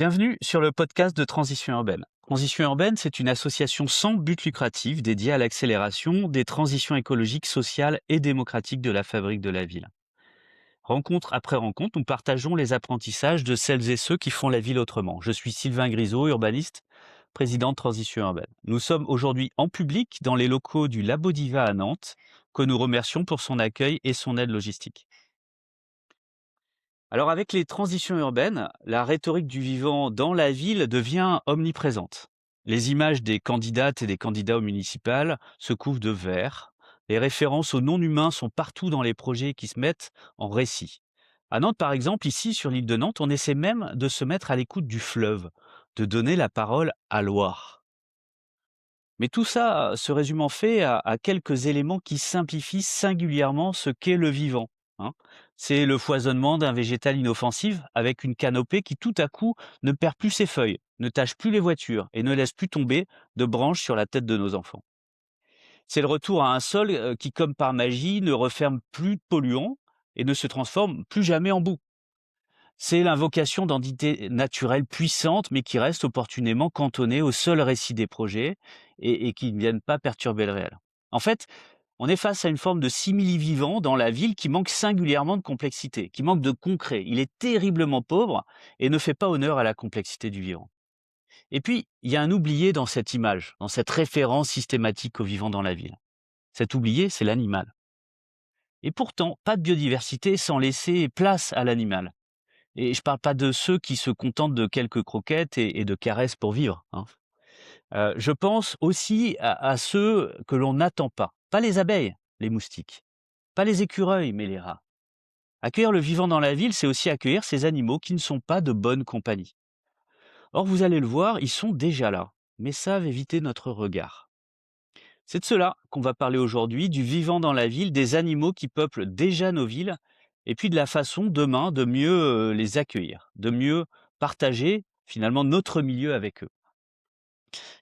Bienvenue sur le podcast de Transition Urbaine. Transition Urbaine, c'est une association sans but lucratif dédiée à l'accélération des transitions écologiques, sociales et démocratiques de la fabrique de la ville. Rencontre après rencontre, nous partageons les apprentissages de celles et ceux qui font la ville autrement. Je suis Sylvain Grisot, urbaniste, président de Transition Urbaine. Nous sommes aujourd'hui en public dans les locaux du Labo Diva à Nantes, que nous remercions pour son accueil et son aide logistique. Alors avec les transitions urbaines, la rhétorique du vivant dans la ville devient omniprésente. Les images des candidates et des candidats aux municipales se couvrent de vert. Les références aux non-humains sont partout dans les projets qui se mettent en récit. À Nantes, par exemple, ici sur l'île de Nantes, on essaie même de se mettre à l'écoute du fleuve, de donner la parole à Loire. Mais tout ça se résume en fait à quelques éléments qui simplifient singulièrement ce qu'est le vivant, hein. C'est le foisonnement d'un végétal inoffensif avec une canopée qui tout à coup ne perd plus ses feuilles, ne tache plus les voitures et ne laisse plus tomber de branches sur la tête de nos enfants. C'est le retour à un sol qui, comme par magie, ne referme plus de polluants et ne se transforme plus jamais en boue. C'est l'invocation d'entités naturelles puissantes, mais qui restent opportunément cantonnées au seul récit des projets et qui ne viennent pas perturber le réel. En fait, on est face à une forme de simili-vivant dans la ville qui manque singulièrement de complexité, qui manque de concret. Il est terriblement pauvre et ne fait pas honneur à la complexité du vivant. Et puis, il y a un oublié dans cette image, dans cette référence systématique au vivant dans la ville. Cet oublié, c'est l'animal. Et pourtant, pas de biodiversité sans laisser place à l'animal. Et je parle pas de ceux qui se contentent de quelques croquettes et de caresses pour vivre, hein. Je pense aussi à ceux que l'on n'attend pas. Pas les abeilles, les moustiques. Pas les écureuils, mais les rats. Accueillir le vivant dans la ville, c'est aussi accueillir ces animaux qui ne sont pas de bonne compagnie. Or, vous allez le voir, ils sont déjà là, mais savent éviter notre regard. C'est de cela qu'on va parler aujourd'hui, du vivant dans la ville, des animaux qui peuplent déjà nos villes, et puis de la façon demain de mieux les accueillir, de mieux partager finalement notre milieu avec eux.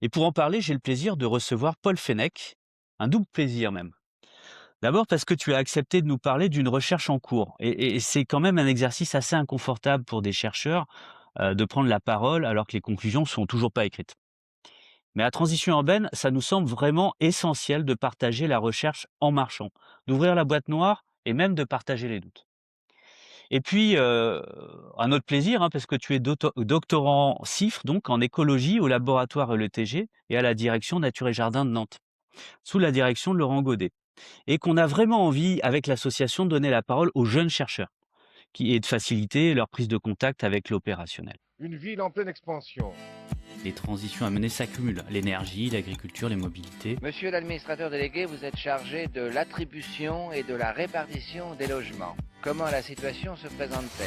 Et pour en parler, j'ai le plaisir de recevoir Paul Fenech, un double plaisir même. D'abord parce que tu as accepté de nous parler d'une recherche en cours, et c'est quand même un exercice assez inconfortable pour des chercheurs de prendre la parole alors que les conclusions sont toujours pas écrites. Mais à Transition Urbaine, ça nous semble vraiment essentiel de partager la recherche en marchant, d'ouvrir la boîte noire et même de partager les doutes. Et puis, un autre plaisir, hein, parce que tu es doctorant CIFRE, donc en écologie au laboratoire LETG et à la direction Nature et Jardin de Nantes, sous la direction de Laurent Godet. Et qu'on a vraiment envie, avec l'association, de donner la parole aux jeunes chercheurs et de faciliter leur prise de contact avec l'opérationnel. Une ville en pleine expansion. Les transitions à mener s'accumulent, l'énergie, l'agriculture, les mobilités. Monsieur l'administrateur délégué, vous êtes chargé de l'attribution et de la répartition des logements. Comment la situation se présente-t-elle?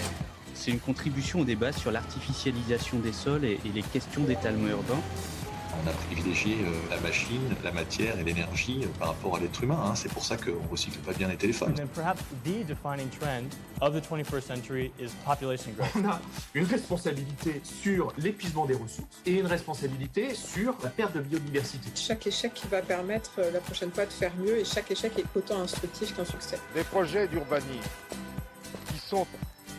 C'est une contribution au débat sur l'artificialisation des sols et les questions d'étalement urbain. On a privilégié la machine, la matière et l'énergie par rapport à l'être humain, hein. C'est pour ça qu'on ne recycle pas bien les téléphones. And perhaps the defining trend of the 21st century is population growth. On a une responsabilité sur l'épuisement des ressources et une responsabilité sur la perte de biodiversité. Chaque échec va permettre la prochaine fois de faire mieux et chaque échec est autant instructif qu'un succès. Des projets d'urbanisme qui sont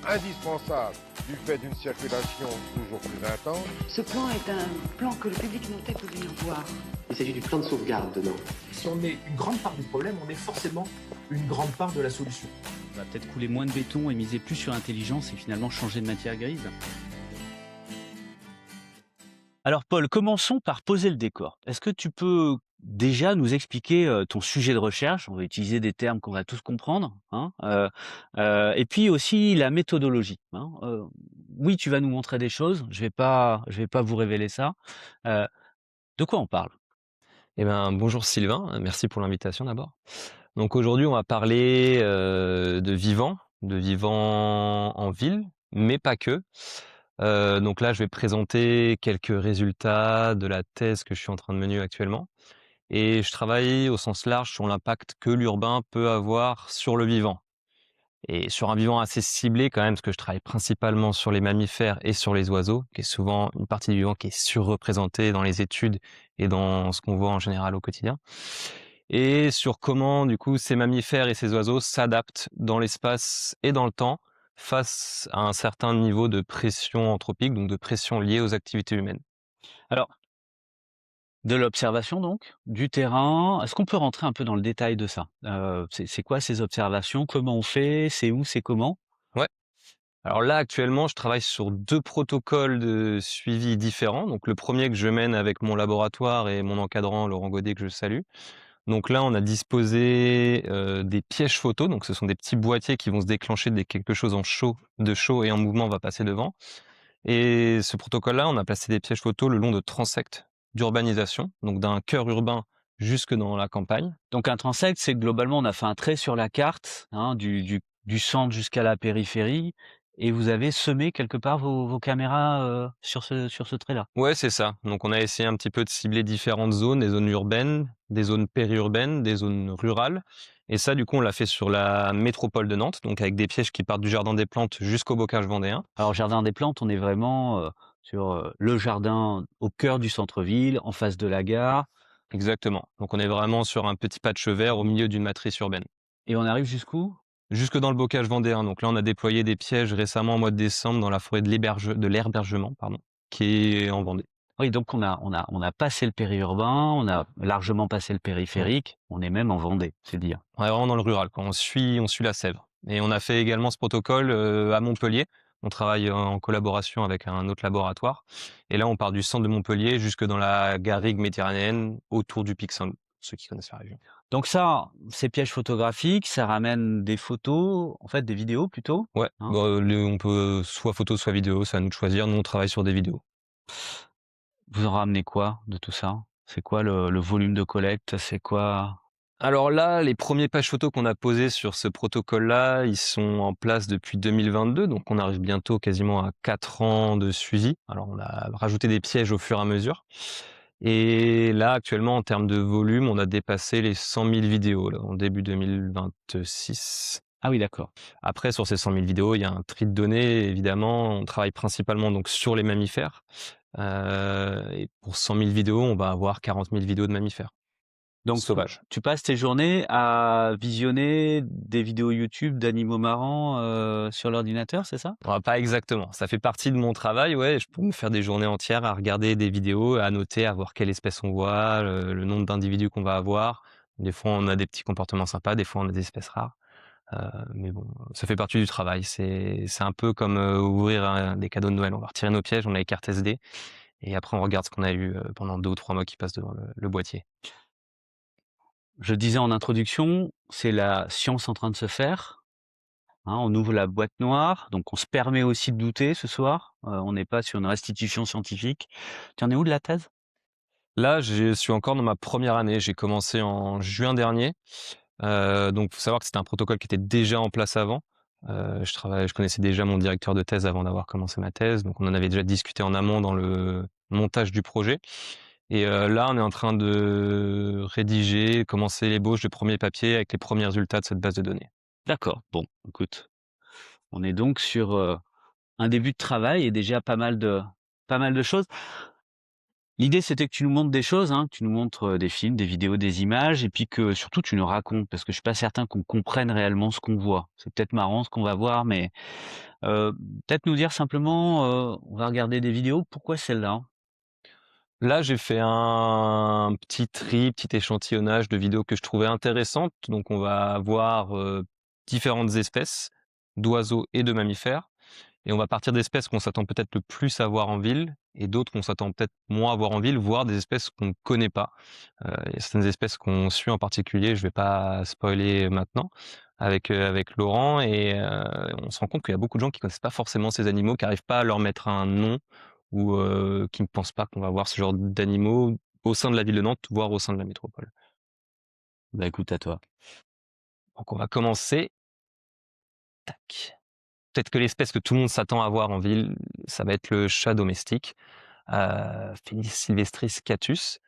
indispensables du fait d'une circulation toujours plus intense. Ce plan est un plan que le public nantais peut venir voir. Il s'agit du plan de sauvegarde de Nantes. Si on est une grande part du problème, on est forcément une grande part de la solution. On va peut-être couler moins de béton et miser plus sur l'intelligence et finalement changer de matière grise. Alors Paul, commençons par poser le décor. Est-ce que tu peux déjà nous expliquer ton sujet de recherche? On va utiliser des termes qu'on va tous comprendre, hein, et puis aussi la méthodologie, hein. Oui, tu vas nous montrer des choses, je vais pas vous révéler ça. Heu, de quoi on parle? Eh ben, bonjour Sylvain, merci pour l'invitation d'abord. Donc aujourd'hui, on va parler de vivants en ville, mais pas que. Donc là, je vais présenter quelques résultats de la thèse que je suis en train de mener actuellement. Et je travaille au sens large sur l'impact que l'urbain peut avoir sur le vivant. Et sur un vivant assez ciblé quand même, parce que je travaille principalement sur les mammifères et sur les oiseaux, qui est souvent une partie du vivant qui est surreprésentée dans les études et dans ce qu'on voit en général au quotidien. Et sur comment, du coup, ces mammifères et ces oiseaux s'adaptent dans l'espace et dans le temps face à un certain niveau de pression anthropique, donc de pression liée aux activités humaines. Alors, de l'observation donc, du terrain. Est-ce qu'on peut rentrer un peu dans le détail de ça? C'est quoi ces observations? Comment on fait? C'est où? C'est comment? Ouais. Alors là, actuellement, je travaille sur 2 protocoles de suivi différents. Donc le premier que je mène avec mon laboratoire et mon encadrant Laurent Godet, que je salue. Donc là, on a disposé, des pièges photos, donc ce sont des petits boîtiers qui vont se déclencher dès que quelque chose de chaud et en mouvement va passer devant. Et ce protocole-là, on a placé des pièges photos le long de transects d'urbanisation, donc d'un cœur urbain jusque dans la campagne. Donc un transect, c'est que globalement, on a fait un trait sur la carte, hein, du centre jusqu'à la périphérie, et vous avez semé quelque part vos caméras, sur ce trait-là? Ouais, c'est ça. Donc on a essayé un petit peu de cibler différentes zones, des zones urbaines, des zones périurbaines, des zones rurales. Et ça, du coup, on l'a fait sur la métropole de Nantes, donc avec des pièges qui partent du jardin des plantes jusqu'au bocage vendéen. Alors jardin des plantes, on est vraiment, sur, le jardin au cœur du centre-ville, en face de la gare, Exactement. Donc on est vraiment sur un petit patch vert au milieu d'une matrice urbaine. et on arrive jusqu'où? Jusque dans le bocage vendéen. Donc là, on a déployé des pièges récemment au mois de décembre dans la forêt de l'herbergement, pardon, qui est en Vendée. Oui, donc on a passé le périurbain, on a largement passé le périphérique, on est même en Vendée, c'est dire. On est vraiment dans le rural, quoi. On suit la Sèvre. Et on a fait également ce protocole à Montpellier. On travaille en collaboration avec un autre laboratoire. Et là, on part du centre de Montpellier jusque dans la garrigue méditerranéenne, autour du Pic Saint-Loup, ceux qui connaissent la région. Donc ça, ces pièges photographiques, ça ramène des photos, en fait des vidéos plutôt, Ouais, hein? on peut soit photo, soit vidéo, c'est à nous de choisir. Nous, on travaille sur des vidéos. Vous en ramenez quoi de tout ça? C'est quoi le volume de collecte? C'est quoi? Alors là, les premiers pages photos qu'on a posés sur ce protocole-là, ils sont en place depuis 2022, donc on arrive bientôt quasiment à 4 ans de suivi. Alors on a rajouté des pièges au fur et à mesure. Et là, actuellement, en termes de volume, on a dépassé les 100 000 vidéos là, en début 2026. Ah oui, d'accord. Après, sur ces 100 000 vidéos, il y a un tri de données, évidemment. On travaille principalement donc sur les mammifères. Et pour 100 000 vidéos, on va avoir 40 000 vidéos de mammifères Donc sauvages. tu passes tes journées à visionner des vidéos YouTube d'animaux marrants, sur l'ordinateur, c'est ça? Pas exactement. Ça fait partie de mon travail, ouais. Je peux me faire des journées entières à regarder des vidéos, à noter, à voir quelle espèce on voit, le nombre d'individus qu'on va avoir. Des fois, on a des petits comportements sympas, des fois, on a des espèces rares. Mais bon, ça fait partie du travail. C'est un peu comme ouvrir des cadeaux de Noël. On va retirer nos pièges, on a les cartes SD, et après, on regarde ce qu'on a eu pendant 2 ou 3 mois qui passent devant le boîtier. Je disais en introduction, c'est la science en train de se faire, hein, on ouvre la boîte noire, donc on se permet aussi de douter ce soir, on n'est pas sur une restitution scientifique. Tu en es où de la thèse? Là, je suis encore dans ma première année. J'ai commencé en juin dernier. Donc faut savoir que c'était un protocole qui était déjà en place avant. Je connaissais déjà mon directeur de thèse avant d'avoir commencé ma thèse, donc on en avait déjà discuté en amont dans le montage du projet. Et là, on est en train de rédiger, commencer l'ébauche de premiers papiers avec les premiers résultats de cette base de données. D'accord, bon, écoute, on est donc sur, un début de travail et déjà pas mal de choses. L'idée, c'était que tu nous montres des choses, hein, que tu nous montres, des films, des vidéos, des images et puis que surtout tu nous racontes parce que je suis pas certain qu'on comprenne réellement ce qu'on voit. C'est peut-être marrant ce qu'on va voir, mais, heu, peut-être nous dire simplement, on va regarder des vidéos, pourquoi celle-là? Là, j'ai fait un petit échantillonnage de vidéos que je trouvais intéressantes. Donc on va voir, différentes espèces d'oiseaux et de mammifères. Et on va partir d'espèces qu'on s'attend peut-être le plus à voir en ville et d'autres qu'on s'attend peut-être moins à voir en ville, voire des espèces qu'on ne connaît pas. Il y a certaines espèces qu'on suit en particulier, je vais pas spoiler maintenant, avec Laurent, et on se rend compte qu'il y a beaucoup de gens qui connaissent pas forcément ces animaux, qui arrivent pas à leur mettre un nom, ou qui ne pensent pas qu'on va voir ce genre d'animaux au sein de la ville de Nantes, voire au sein de la métropole. Bah, écoute, à toi. Donc on va commencer. Tac. Peut-être que l'espèce que tout le monde s'attend à voir en ville, ça va être le chat domestique, Felis sylvestris catus.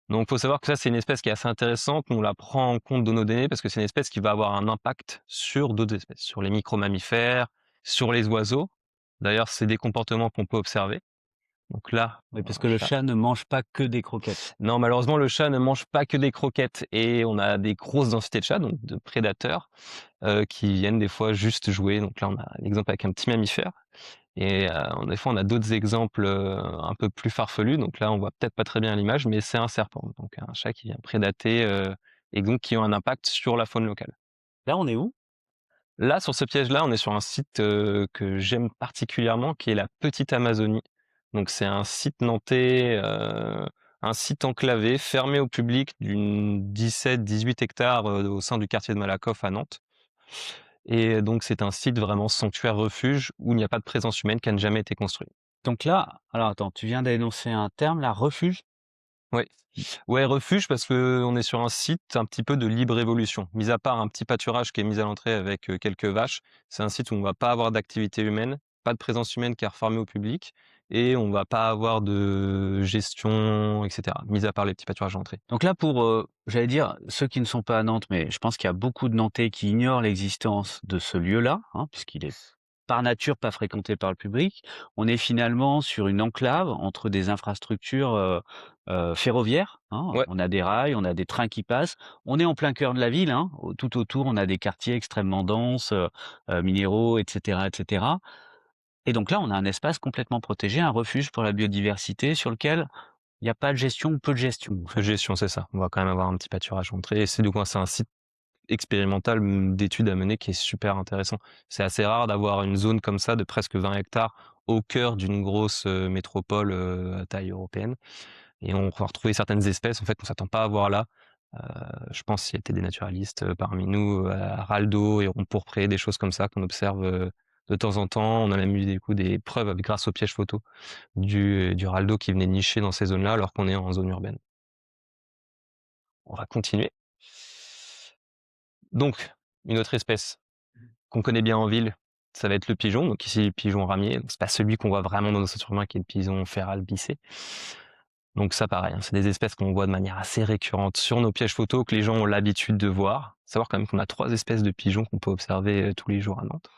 Donc, faut savoir que ça, c'est une espèce qui est assez intéressante. On la prend en compte dans nos données parce que c'est une espèce qui va avoir un impact sur d'autres espèces, sur les micro-mammifères, sur les oiseaux. D'ailleurs, c'est des comportements qu'on peut observer. Donc là, Oui, on a parce un que le chat. chat ne mange pas que des croquettes. Non, malheureusement, le chat ne mange pas que des croquettes et on a des grosses densités de chats, donc de prédateurs, qui viennent des fois juste jouer. Donc là, on a l'exemple avec un petit mammifère et des fois, on a d'autres exemples, un peu plus farfelus. Donc là, on voit peut-être pas très bien à l'image, mais c'est un serpent, donc un chat qui vient prédater, et donc qui ont un impact sur la faune locale. Là, on est où? Là, sur ce piège-là, on est sur un site, que j'aime particulièrement, qui est la Petite Amazonie. Donc c'est un site nantais, un site enclavé, fermé au public d'une 17-18 hectares, au sein du quartier de Malakoff à Nantes. Et donc c'est un site vraiment sanctuaire refuge où il n'y a pas de présence humaine, qui n'a jamais été construit. Donc là, alors attends, tu viens d'énoncer un terme là, refuge? Oui. Ouais, refuge parce qu'on est sur un site un petit peu de libre évolution. Mis à part un petit pâturage qui est mis à l'entrée avec quelques vaches, c'est un site où on va pas avoir d'activité humaine, pas de présence humaine car fermé au public, et on va pas avoir de gestion, etc. Mis à part les petits pâturages à l'entrée. Donc là, pour, j'allais dire, ceux qui ne sont pas à Nantes, mais je pense qu'il y a beaucoup de Nantais qui ignorent l'existence de ce lieu-là, hein, puisqu'il est par nature pas fréquenté par le public. On est finalement sur une enclave entre des infrastructures ferroviaires, hein. Ouais. On a des rails, on a des trains qui passent. On est en plein cœur de la ville, hein. Tout autour, on a des quartiers extrêmement denses, minéraux, etc., etc. Et donc là, on a un espace complètement protégé, un refuge pour la biodiversité sur lequel il n'y a pas de gestion ou peu de gestion, en fait. Gestion, c'est ça. On va quand même avoir un petit pâturage à l'entrée. Et c'est c'est un site expérimental d'études à mener qui est super intéressant. C'est assez rare d'avoir une zone comme ça de presque 20 hectares au cœur d'une grosse métropole à taille européenne. Et on va retrouver certaines espèces en fait qu'on s'attend pas à voir là. Je pense qu'il y a des naturalistes parmi nous, Raldo et Pourpré, des choses comme ça qu'on observe de temps en temps. On a même eu des preuves grâce aux pièges photos du Raldo qui venait nicher dans ces zones-là alors qu'on est en zone urbaine. On va continuer. Donc, une autre espèce qu'on connaît bien en ville, ça va être le pigeon. Donc ici, le pigeon ramier. C'est pas celui qu'on voit vraiment dans nos centres urbains qui est le pigeon féral bissé. Donc ça, pareil, hein, c'est des espèces qu'on voit de manière assez récurrente sur nos pièges photos que les gens ont l'habitude de voir. Savoir quand même qu'on a 3 espèces de pigeons qu'on peut observer tous les jours à Nantes.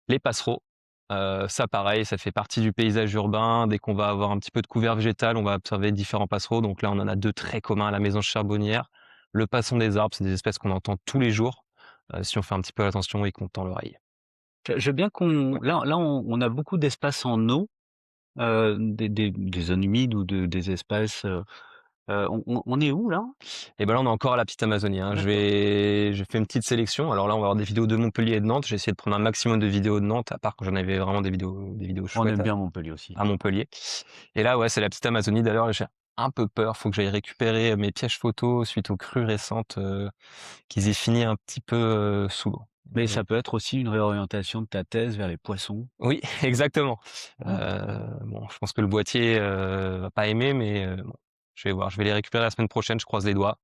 Les passereaux, ça pareil, ça fait partie du paysage urbain. Dès qu'on va avoir un petit peu de couvert végétal, on va observer différents passereaux. Donc là, on en a 2 très communs à la maison charbonnière. Le passon des arbres, c'est des espèces qu'on entend tous les jours, si on fait un petit peu attention et qu'on tend l'oreille. Je veux bien qu'on là on a beaucoup d'espaces en eau, des zones humides ou des espaces, on est où là? Et ben là, on est encore à la petite Amazonie, hein. D'accord. J'ai fait une petite sélection. Alors là, on va avoir des vidéos de Montpellier et de Nantes. J'ai essayé de prendre un maximum de vidéos de Nantes, à part quand j'en avais vraiment des vidéos On chouettes aime bien Montpellier aussi. à Montpellier. Et là, ouais, c'est la petite Amazonie. D'ailleurs, j'ai un peu peur. Faut que j'aille récupérer mes pièges photos suite aux crues récentes, qu'ils aient fini un petit peu sous l'eau. Mais ça peut être aussi une réorientation de ta thèse vers les poissons. Oui, exactement. Ah. Bon, je pense que le boîtier va pas aimer, mais bon, je vais voir. Je vais les récupérer la semaine prochaine, je croise les doigts.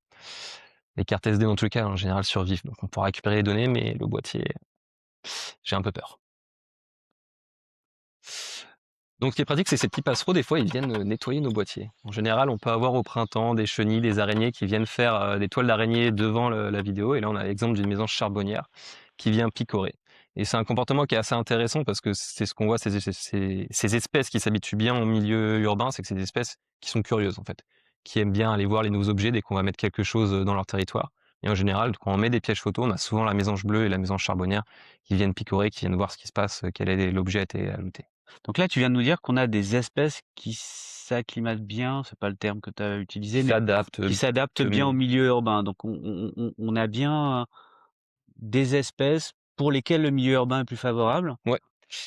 Les cartes SD, dans tous les cas, en général, survivent, donc on pourra récupérer les données, mais le boîtier, j'ai un peu peur. Donc ce qui est pratique, c'est ces petits passereaux, des fois, ils viennent nettoyer nos boîtiers. En général, on peut avoir au printemps des chenilles, des araignées qui viennent faire des toiles d'araignée devant la vidéo. Et là, on a l'exemple d'une maison charbonnière qui vient picorer. Et c'est un comportement qui est assez intéressant parce que c'est ce qu'on voit, ces espèces qui s'habituent bien au milieu urbain, c'est que c'est des espèces qui sont curieuses, en fait, qui aiment bien aller voir les nouveaux objets dès qu'on va mettre quelque chose dans leur territoire. Et en général, quand on met des pièges photos, on a souvent la mésange bleue et la mésange charbonnière qui viennent picorer, qui viennent voir ce qui se passe, quel est l'objet a été ajouté. Donc là, tu viens de nous dire qu'on a des espèces qui s'acclimatent bien, c'est pas le terme que tu as utilisé, mais qui s'adaptent bien au milieu urbain. Donc on a bien des espèces pour lesquelles le milieu urbain est plus favorable. Ouais.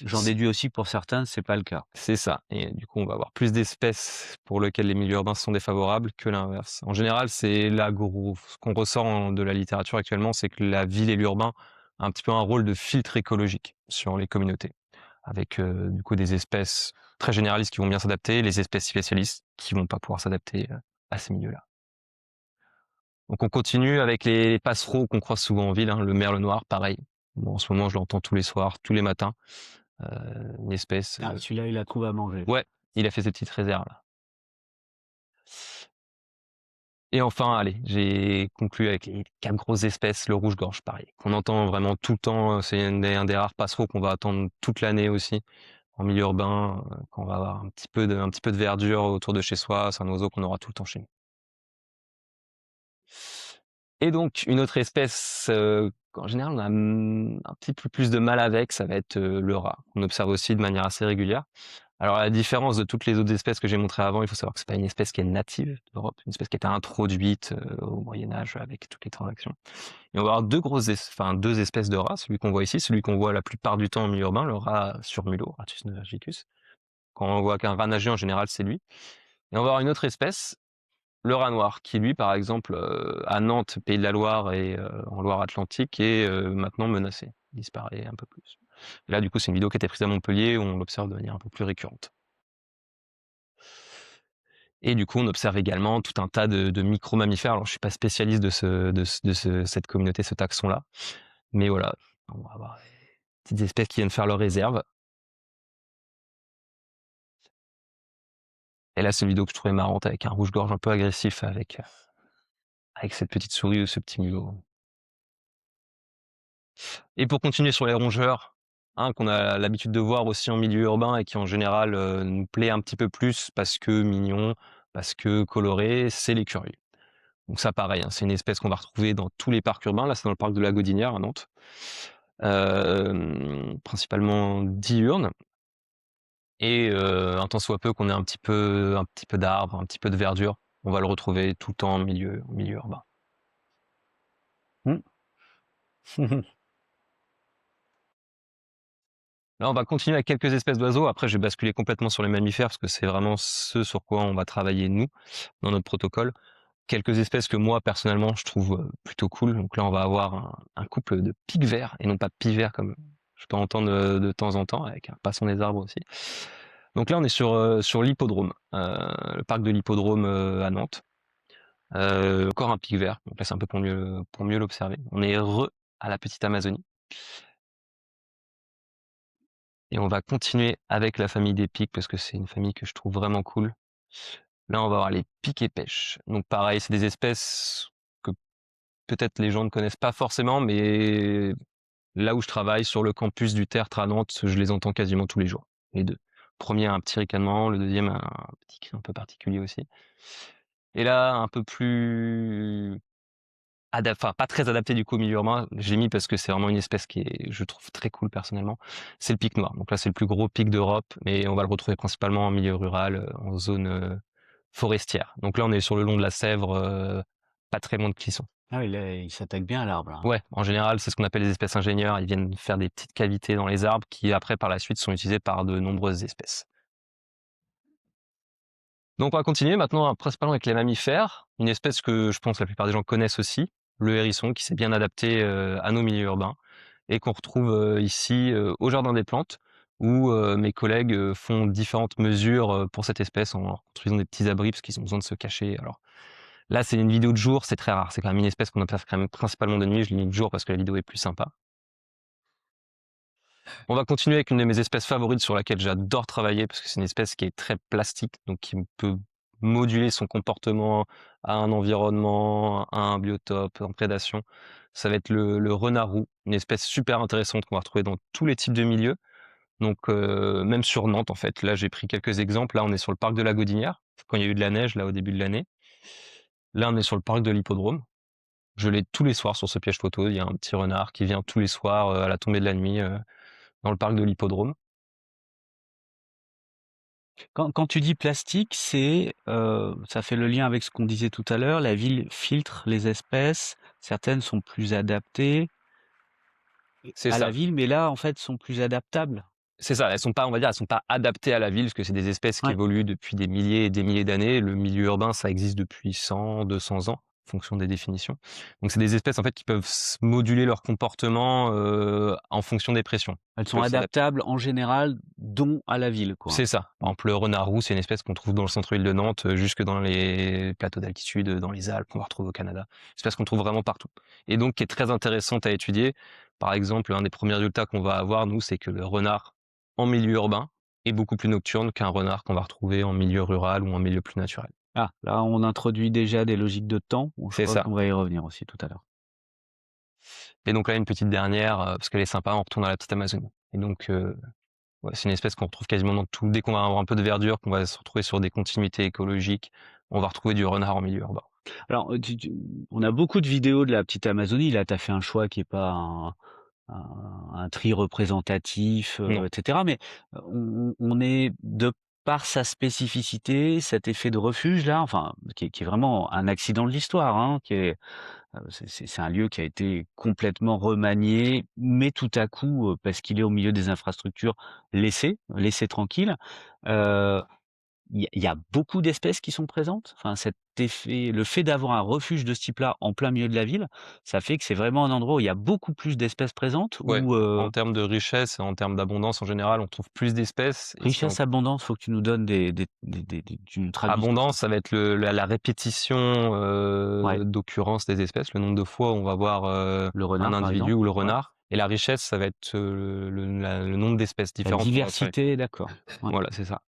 J'en déduis aussi que pour certains, c'est pas le cas. C'est ça. Et du coup, on va avoir plus d'espèces pour lesquelles les milieux urbains sont défavorables que l'inverse. En général, c'est ce qu'on ressort de la littérature actuellement, c'est que la ville et l'urbain ont un petit peu un rôle de filtre écologique sur les communautés, avec du coup des espèces très généralistes qui vont bien s'adapter, les espèces spécialistes qui vont pas pouvoir s'adapter à ces milieux-là. Donc on continue avec les passereaux qu'on croise souvent en ville, hein, le merle noir, pareil. Bon, en ce moment, je l'entends tous les soirs, tous les matins. Une espèce. Ah, celui-là, il a trouvé à manger. Ouais, il a fait ses petites réserves là. Et enfin, allez, j'ai conclu avec les 4 grosses espèces, le rouge-gorge, pareil, qu'on entend vraiment tout le temps. C'est un des rares passereaux qu'on va attendre toute l'année aussi, en milieu urbain, quand on va avoir un petit peu de verdure autour de chez soi. C'est un oiseau qu'on aura tout le temps chez nous. Et donc, une autre espèce qu'en général on a un petit peu plus de mal avec, ça va être le rat. On observe aussi de manière assez régulière. Alors, à la différence de toutes les autres espèces que j'ai montrées avant, il faut savoir que c'est pas une espèce qui est native d'Europe, une espèce qui a été introduite au Moyen-Âge avec toutes les transactions. Et on va avoir deux espèces de rats, celui qu'on voit ici, celui qu'on voit la plupart du temps en milieu urbain, le rat surmulot, Ratus novergicus. Quand on voit qu'un rat nager, en général, c'est lui. Et on va avoir une autre espèce, le rat noir, qui lui, par exemple, à Nantes, Pays de la Loire et en Loire-Atlantique, est maintenant menacé, il disparaît un peu plus. Là, du coup, c'est une vidéo qui a été prise à Montpellier où on l'observe de manière un peu plus récurrente. Et du coup, on observe également tout un tas de micro-mammifères. Alors, je suis pas spécialiste de cette communauté, ce taxon-là, mais voilà, on va avoir des petites espèces qui viennent faire leur réserve. Et là, c'est une vidéo que je trouvais marrante avec un rouge-gorge un peu agressif avec cette petite souris ou ce petit mulot. Et pour continuer sur les rongeurs, qu'on a l'habitude de voir aussi en milieu urbain et qui en général nous plaît un petit peu plus parce que mignon, parce que coloré, c'est l'écureuil. Donc ça pareil, c'est une espèce qu'on va retrouver dans tous les parcs urbains. Là, c'est dans le parc de la Gaudinière à Nantes, principalement diurne. Et un tant soit peu qu'on ait un petit peu d'arbres, un petit peu de verdure, on va le retrouver tout le temps en milieu urbain. Là, on va continuer avec quelques espèces d'oiseaux. Après, je vais basculer complètement sur les mammifères parce que c'est vraiment ce sur quoi on va travailler nous dans notre protocole. Quelques espèces que moi personnellement je trouve plutôt cool. Donc là, on va avoir un couple de pics verts et non pas pivers comme je peux entendre de temps en temps avec un passon des arbres aussi. Donc là, on est sur l'hippodrome, le parc de l'hippodrome à Nantes. Encore un pic vert. Donc là, c'est un peu pour mieux l'observer. On est à la petite Amazonie. Et on va continuer avec la famille des pics parce que c'est une famille que je trouve vraiment cool. Là, on va avoir les pics et pêches. Donc pareil, c'est des espèces que peut-être les gens ne connaissent pas forcément, mais là où je travaille, sur le campus du Tertre à Nantes, je les entends quasiment tous les jours, les deux. Le premier a un petit ricanement, le deuxième a un petit cri un peu particulier aussi. Et là, un peu plus pas très adapté du coup au milieu urbain, j'ai mis parce que c'est vraiment une espèce qui est, je trouve, très cool personnellement, c'est le pic noir. Donc là, c'est le plus gros pic d'Europe, mais on va le retrouver principalement en milieu rural, en zone forestière. Donc là, on est sur le long de la Sèvre, pas très loin de Clisson. Ah oui, là, il s'attaque bien à l'arbre, là. Ouais, en général, c'est ce qu'on appelle les espèces ingénieurs. Ils viennent faire des petites cavités dans les arbres qui, après, par la suite, sont utilisées par de nombreuses espèces. Donc on va continuer maintenant principalement avec les mammifères, une espèce que je pense la plupart des gens connaissent aussi, le hérisson, qui s'est bien adapté à nos milieux urbains et qu'on retrouve ici au Jardin des Plantes, où mes collègues font différentes mesures pour cette espèce en construisant des petits abris parce qu'ils ont besoin de se cacher. Alors là, c'est une vidéo de jour, c'est très rare, c'est quand même une espèce qu'on observe quand même principalement de nuit, je l'ai mis de jour parce que la vidéo est plus sympa. On va continuer avec une de mes espèces favorites sur laquelle j'adore travailler parce que c'est une espèce qui est très plastique, donc qui peut moduler son comportement à un environnement, à un biotope, en prédation. Ça va être le renard roux, une espèce super intéressante qu'on va retrouver dans tous les types de milieux. Donc même sur Nantes en fait. Là j'ai pris quelques exemples. Là on est sur le parc de la Gaudinière, quand il y a eu de la neige là au début de l'année. Là on est sur le parc de l'Hippodrome. Je l'ai tous les soirs sur ce piège photo. Il y a un petit renard qui vient tous les soirs à la tombée de la nuit dans le parc de l'Hippodrome. Quand tu dis plastique, ça fait le lien avec ce qu'on disait tout à l'heure, la ville filtre les espèces, certaines sont plus adaptées C'est à ça. la ville, mais là, en fait, sont plus adaptables. C'est ça, elles sont pas, on va dire, elles sont pas adaptées à la ville parce que c'est des espèces qui Ouais. évoluent depuis des milliers et des milliers d'années. Le milieu urbain, ça existe depuis 100, 200 ans, en fonction des définitions. Donc c'est des espèces en fait qui peuvent moduler leur comportement en fonction des pressions. Elles Ils sont peuvent s'adapter. adaptables en général, dont à la ville, quoi. C'est ça. Par exemple, le renard roux, c'est une espèce qu'on trouve dans le centre-ville de Nantes, jusque dans les plateaux d'altitude, dans les Alpes, qu'on va retrouver au Canada. Une espèce qu'on trouve vraiment partout. Et donc qui est très intéressante à étudier. Par exemple, un des premiers résultats qu'on va avoir, nous, c'est que le renard en milieu urbain est beaucoup plus nocturne qu'un renard qu'on va retrouver en milieu rural ou en milieu plus naturel. Ah, là, on introduit déjà des logiques de temps. Bon, je C'est crois ça. qu'on va y revenir aussi tout à l'heure. Et donc là, une petite dernière, parce qu'elle est sympa, on retourne dans la petite Amazonie. Et donc, ouais, c'est une espèce qu'on retrouve quasiment dans tout. Dès qu'on va avoir un peu de verdure, qu'on va se retrouver sur des continuités écologiques, on va retrouver du renard en milieu urbain. Alors, on a beaucoup de vidéos de la petite Amazonie. Là, tu as fait un choix qui est pas un tri représentatif, Non, etc. Mais on est, de par sa spécificité, cet effet de refuge là, enfin, qui est vraiment un accident de l'histoire, hein, c'est un lieu qui a été complètement remanié, mais tout à coup, parce qu'il est au milieu des infrastructures, laissé tranquille. Heu il y a beaucoup d'espèces qui sont présentes? Enfin, cet effet le fait d'avoir un refuge de ce type-là en plein milieu de la ville, ça fait que c'est vraiment un endroit où il y a beaucoup plus d'espèces présentes ouais, ou, en termes de richesse et en termes d'abondance en général, on trouve plus d'espèces et si on richesse, abondance, faut que tu nous donnes tu nous traduises tout ça. abondance, ça va être la répétition, Ouais, d'occurrence des espèces, le nombre de fois où on va voir, le un renard, par individu exemple? ou le Ouais. renard et la richesse, ça va être, le nombre d'espèces La différentes qu'on va observer. diversité, d'accord. Ouais. Voilà, c'est ça.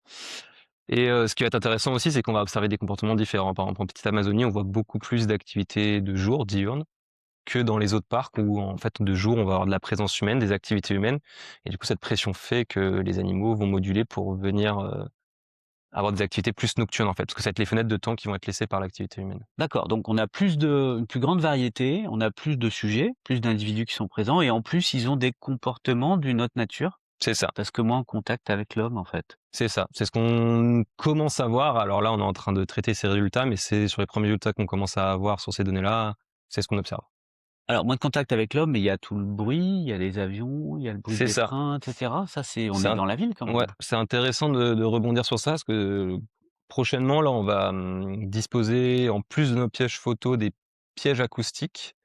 Et ce qui va être intéressant aussi, c'est qu'on va observer des comportements différents. Par exemple, en petite Amazonie, on voit beaucoup plus d'activités de jour, diurnes, que dans les autres parcs où, en fait, de jour, on va avoir de la présence humaine, des activités humaines et du coup, cette pression fait que les animaux vont moduler pour venir, avoir des activités plus nocturnes, en fait, parce que ça va être les fenêtres de temps qui vont être laissées par l'activité humaine. D'accord, donc on a une plus grande variété, on a plus de sujets, plus d'individus qui sont présents et en plus, ils ont des comportements d'une autre nature, C'est ça, parce que moins en contact avec l'homme, en fait. c'est ça. C'est ce qu'on commence à voir. Alors là, on est en train de traiter ces résultats, mais c'est sur les premiers résultats qu'on commence à avoir sur ces données-là, c'est ce qu'on observe. Alors, moins de contact avec l'homme, mais il y a tout le bruit, il y a les avions, il y a le bruit C'est des ça. trains, et cetera. Ça, on C'est est un dans la ville quand Ouais, même. c'est intéressant de rebondir sur ça parce que prochainement, là, on va, disposer en plus de nos pièges photos, des pièges acoustiques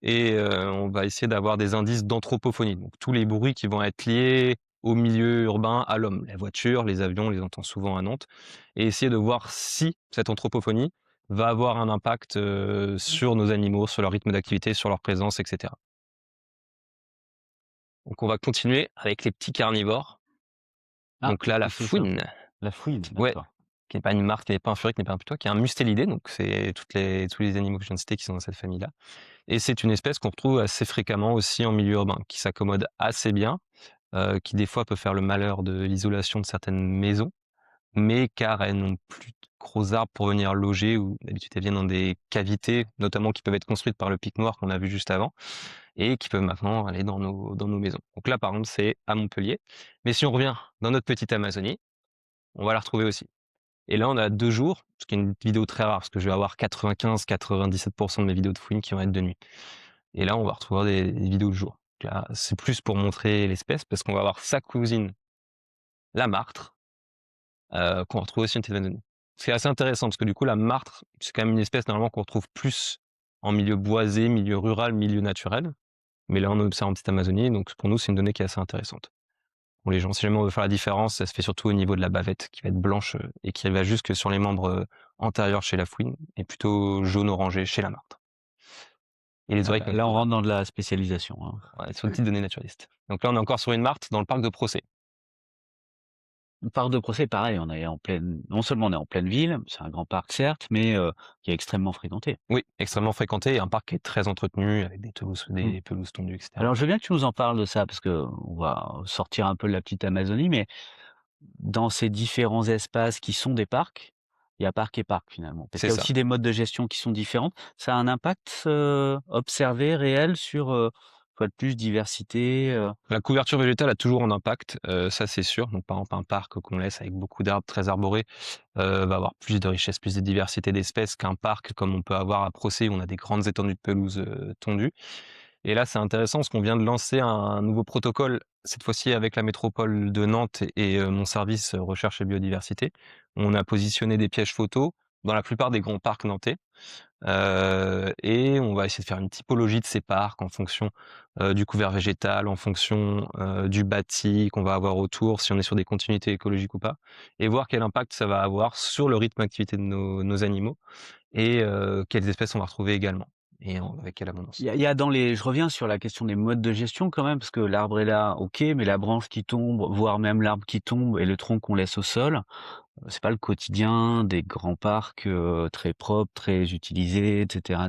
et on va essayer d'avoir des indices d'anthropophonie. Donc tous les bruits qui vont être liés au milieu urbain, à l'homme. Les voitures, les avions, on les entend souvent à Nantes et essayer de voir si cette anthropophonie va avoir un impact, sur nos animaux, sur leur rythme d'activité, sur leur présence et cetera. Donc on va continuer avec les petits carnivores. Ah, Donc là, la qu'est-ce que c'est ça? fouine. La fouine, Ouais, d'accord. qui n'est pas une martre, qui n'est pas un furet, qui n'est pas un putois, qui est un mustélidé, donc c'est tous les animaux que je viens de citer qui sont dans cette famille-là. Et c'est une espèce qu'on retrouve assez fréquemment aussi en milieu urbain, qui s'accommode assez bien, qui des fois peut faire le malheur de l'isolation de certaines maisons, mais car elles n'ont plus de gros arbres pour venir loger, ou d'habitude elles viennent dans des cavités, notamment qui peuvent être construites par le pic noir qu'on a vu juste avant, et qui peuvent maintenant aller dans nos maisons. Donc là, par exemple, c'est à Montpellier. Mais si on revient dans notre petite Amazonie, on va la retrouver aussi. Et là, on a 2 jours, ce qui est une vidéo très rare, parce que je vais avoir 95-97% de mes vidéos de fouine qui vont être de nuit. Et là, on va retrouver des vidéos de jour. Donc là, c'est plus pour montrer l'espèce, parce qu'on va avoir sa cousine, la martre, qu'on retrouve aussi en Amazonie. C'est assez intéressant, parce que du coup, la martre, c'est quand même une espèce normalement qu'on retrouve plus en milieu boisé, milieu rural, milieu naturel. Mais là, on observe en petite Amazonie, donc pour nous, c'est une donnée qui est assez intéressante. Pour les gens, si jamais on veut faire la différence, ça se fait surtout au niveau de la bavette qui va être blanche et qui va jusque sur les membres antérieurs chez la fouine et plutôt jaune-orangé chez la martre. Et les Ah, oreilles comme là, on tout. rentre dans de la spécialisation, hein. Ouais, sur une petite donnée naturaliste. Donc là, on est encore sur une martre dans le parc de Procès. Le parc de Procès, pareil, on est en pleine non seulement on est en pleine ville, c'est un grand parc certes, mais qui est extrêmement fréquenté. Oui, extrêmement fréquenté et un parc qui est très entretenu avec Mmh. des pelouses tondues, etc. Alors, je veux bien que tu nous en parles de ça parce que on va sortir un peu de la petite Amazonie, mais dans ces différents espaces qui sont des parcs, il y a parc et parc finalement. Parce C'est qu'il y a ça. aussi des modes de gestion qui sont différents. Ça a un impact, observé, réel sur, une fois de plus diversité, La couverture végétale a toujours un impact, ça c'est sûr. Donc par exemple, un parc qu'on laisse avec beaucoup d'arbres très arborés, va avoir plus de richesse, plus de diversité d'espèces qu'un parc comme on peut avoir à Procès où on a des grandes étendues de pelouse, tondues. Et là, c'est intéressant parce qu'on vient de lancer un nouveau protocole, cette fois-ci avec la métropole de Nantes et mon service, recherche et biodiversité. On a positionné des pièges photos dans la plupart des grands parcs nantais. Et on va essayer de faire une typologie de ces parcs en fonction, du couvert végétal, en fonction, du bâti qu'on va avoir autour, si on est sur des continuités écologiques ou pas, et voir quel impact ça va avoir sur le rythme d'activité de nos animaux et quelles espèces on va retrouver également et avec quelle abondance. il y a je reviens sur la question des modes de gestion quand même, parce que l'arbre est là, OK, mais la branche qui tombe, voire même l'arbre qui tombe et le tronc qu'on laisse au sol, c'est pas le quotidien des grands parcs, très propres, très utilisés, et cetera.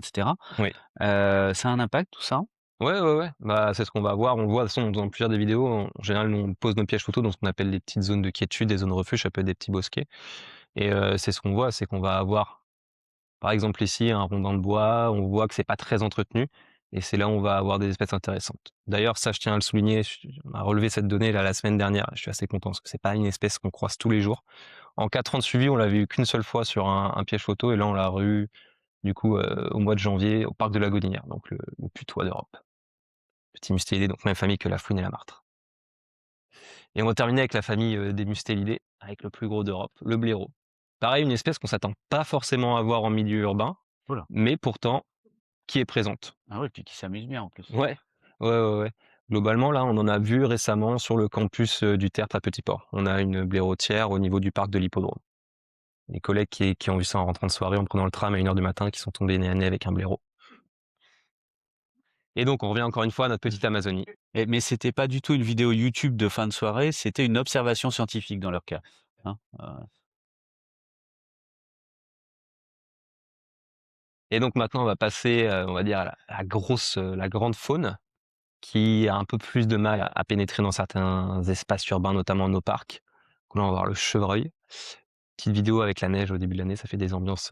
Oui. Ça a un impact tout ça? Ouais, ouais, ouais, bah, c'est ce qu'on va voir. On le voit de toute façon dans plusieurs des vidéos. En général, nous, on pose nos pièges photos dans ce qu'on appelle les petites zones de quiétude, des zones refuge, ça peut être des petits bosquets. Et c'est ce qu'on voit, c'est qu'on va avoir, par exemple ici, un rondin de bois, on voit que c'est pas très entretenu, et c'est là où on va avoir des espèces intéressantes. D'ailleurs, ça, je tiens à le souligner, on a relevé cette donnée là la semaine dernière, je suis assez content parce que c'est pas une espèce qu'on croise tous les jours. En 4 ans de suivi, on l'avait eu qu'une seule fois sur un piège photo, et là, on l'a eu du coup au mois de janvier au parc de la Gaudinière, donc le putois d'Europe. Petit mustélidé, donc même famille que la fouine et la martre. Et on va terminer avec la famille des mustélidés, avec le plus gros d'Europe, le blaireau. Pareil, une espèce qu'on s'attend pas forcément à voir en milieu urbain, Voilà. mais pourtant qui est présente. Ah oui, puis qui s'amuse bien en plus. Ouais, ouais, ouais, ouais. Globalement, là, on en a vu récemment sur le campus du Tertre à Petit-Port. On a une blaireautière au niveau du parc de l'Hippodrome. Les collègues qui ont vu ça en rentrant de soirée, en prenant le tram à 1h du matin, qui sont tombés nez à nez avec un blaireau. Et donc, on revient encore une fois à notre petite Amazonie. Mais c'était pas du tout une vidéo YouTube de fin de soirée, c'était une observation scientifique dans leur cas, hein? Et donc maintenant, on va passer, on va dire à la grande faune, qui a un peu plus de mal à pénétrer dans certains espaces urbains, notamment nos parcs. Donc là, on va voir le chevreuil. Petite vidéo avec la neige au début de l'année, ça fait des ambiances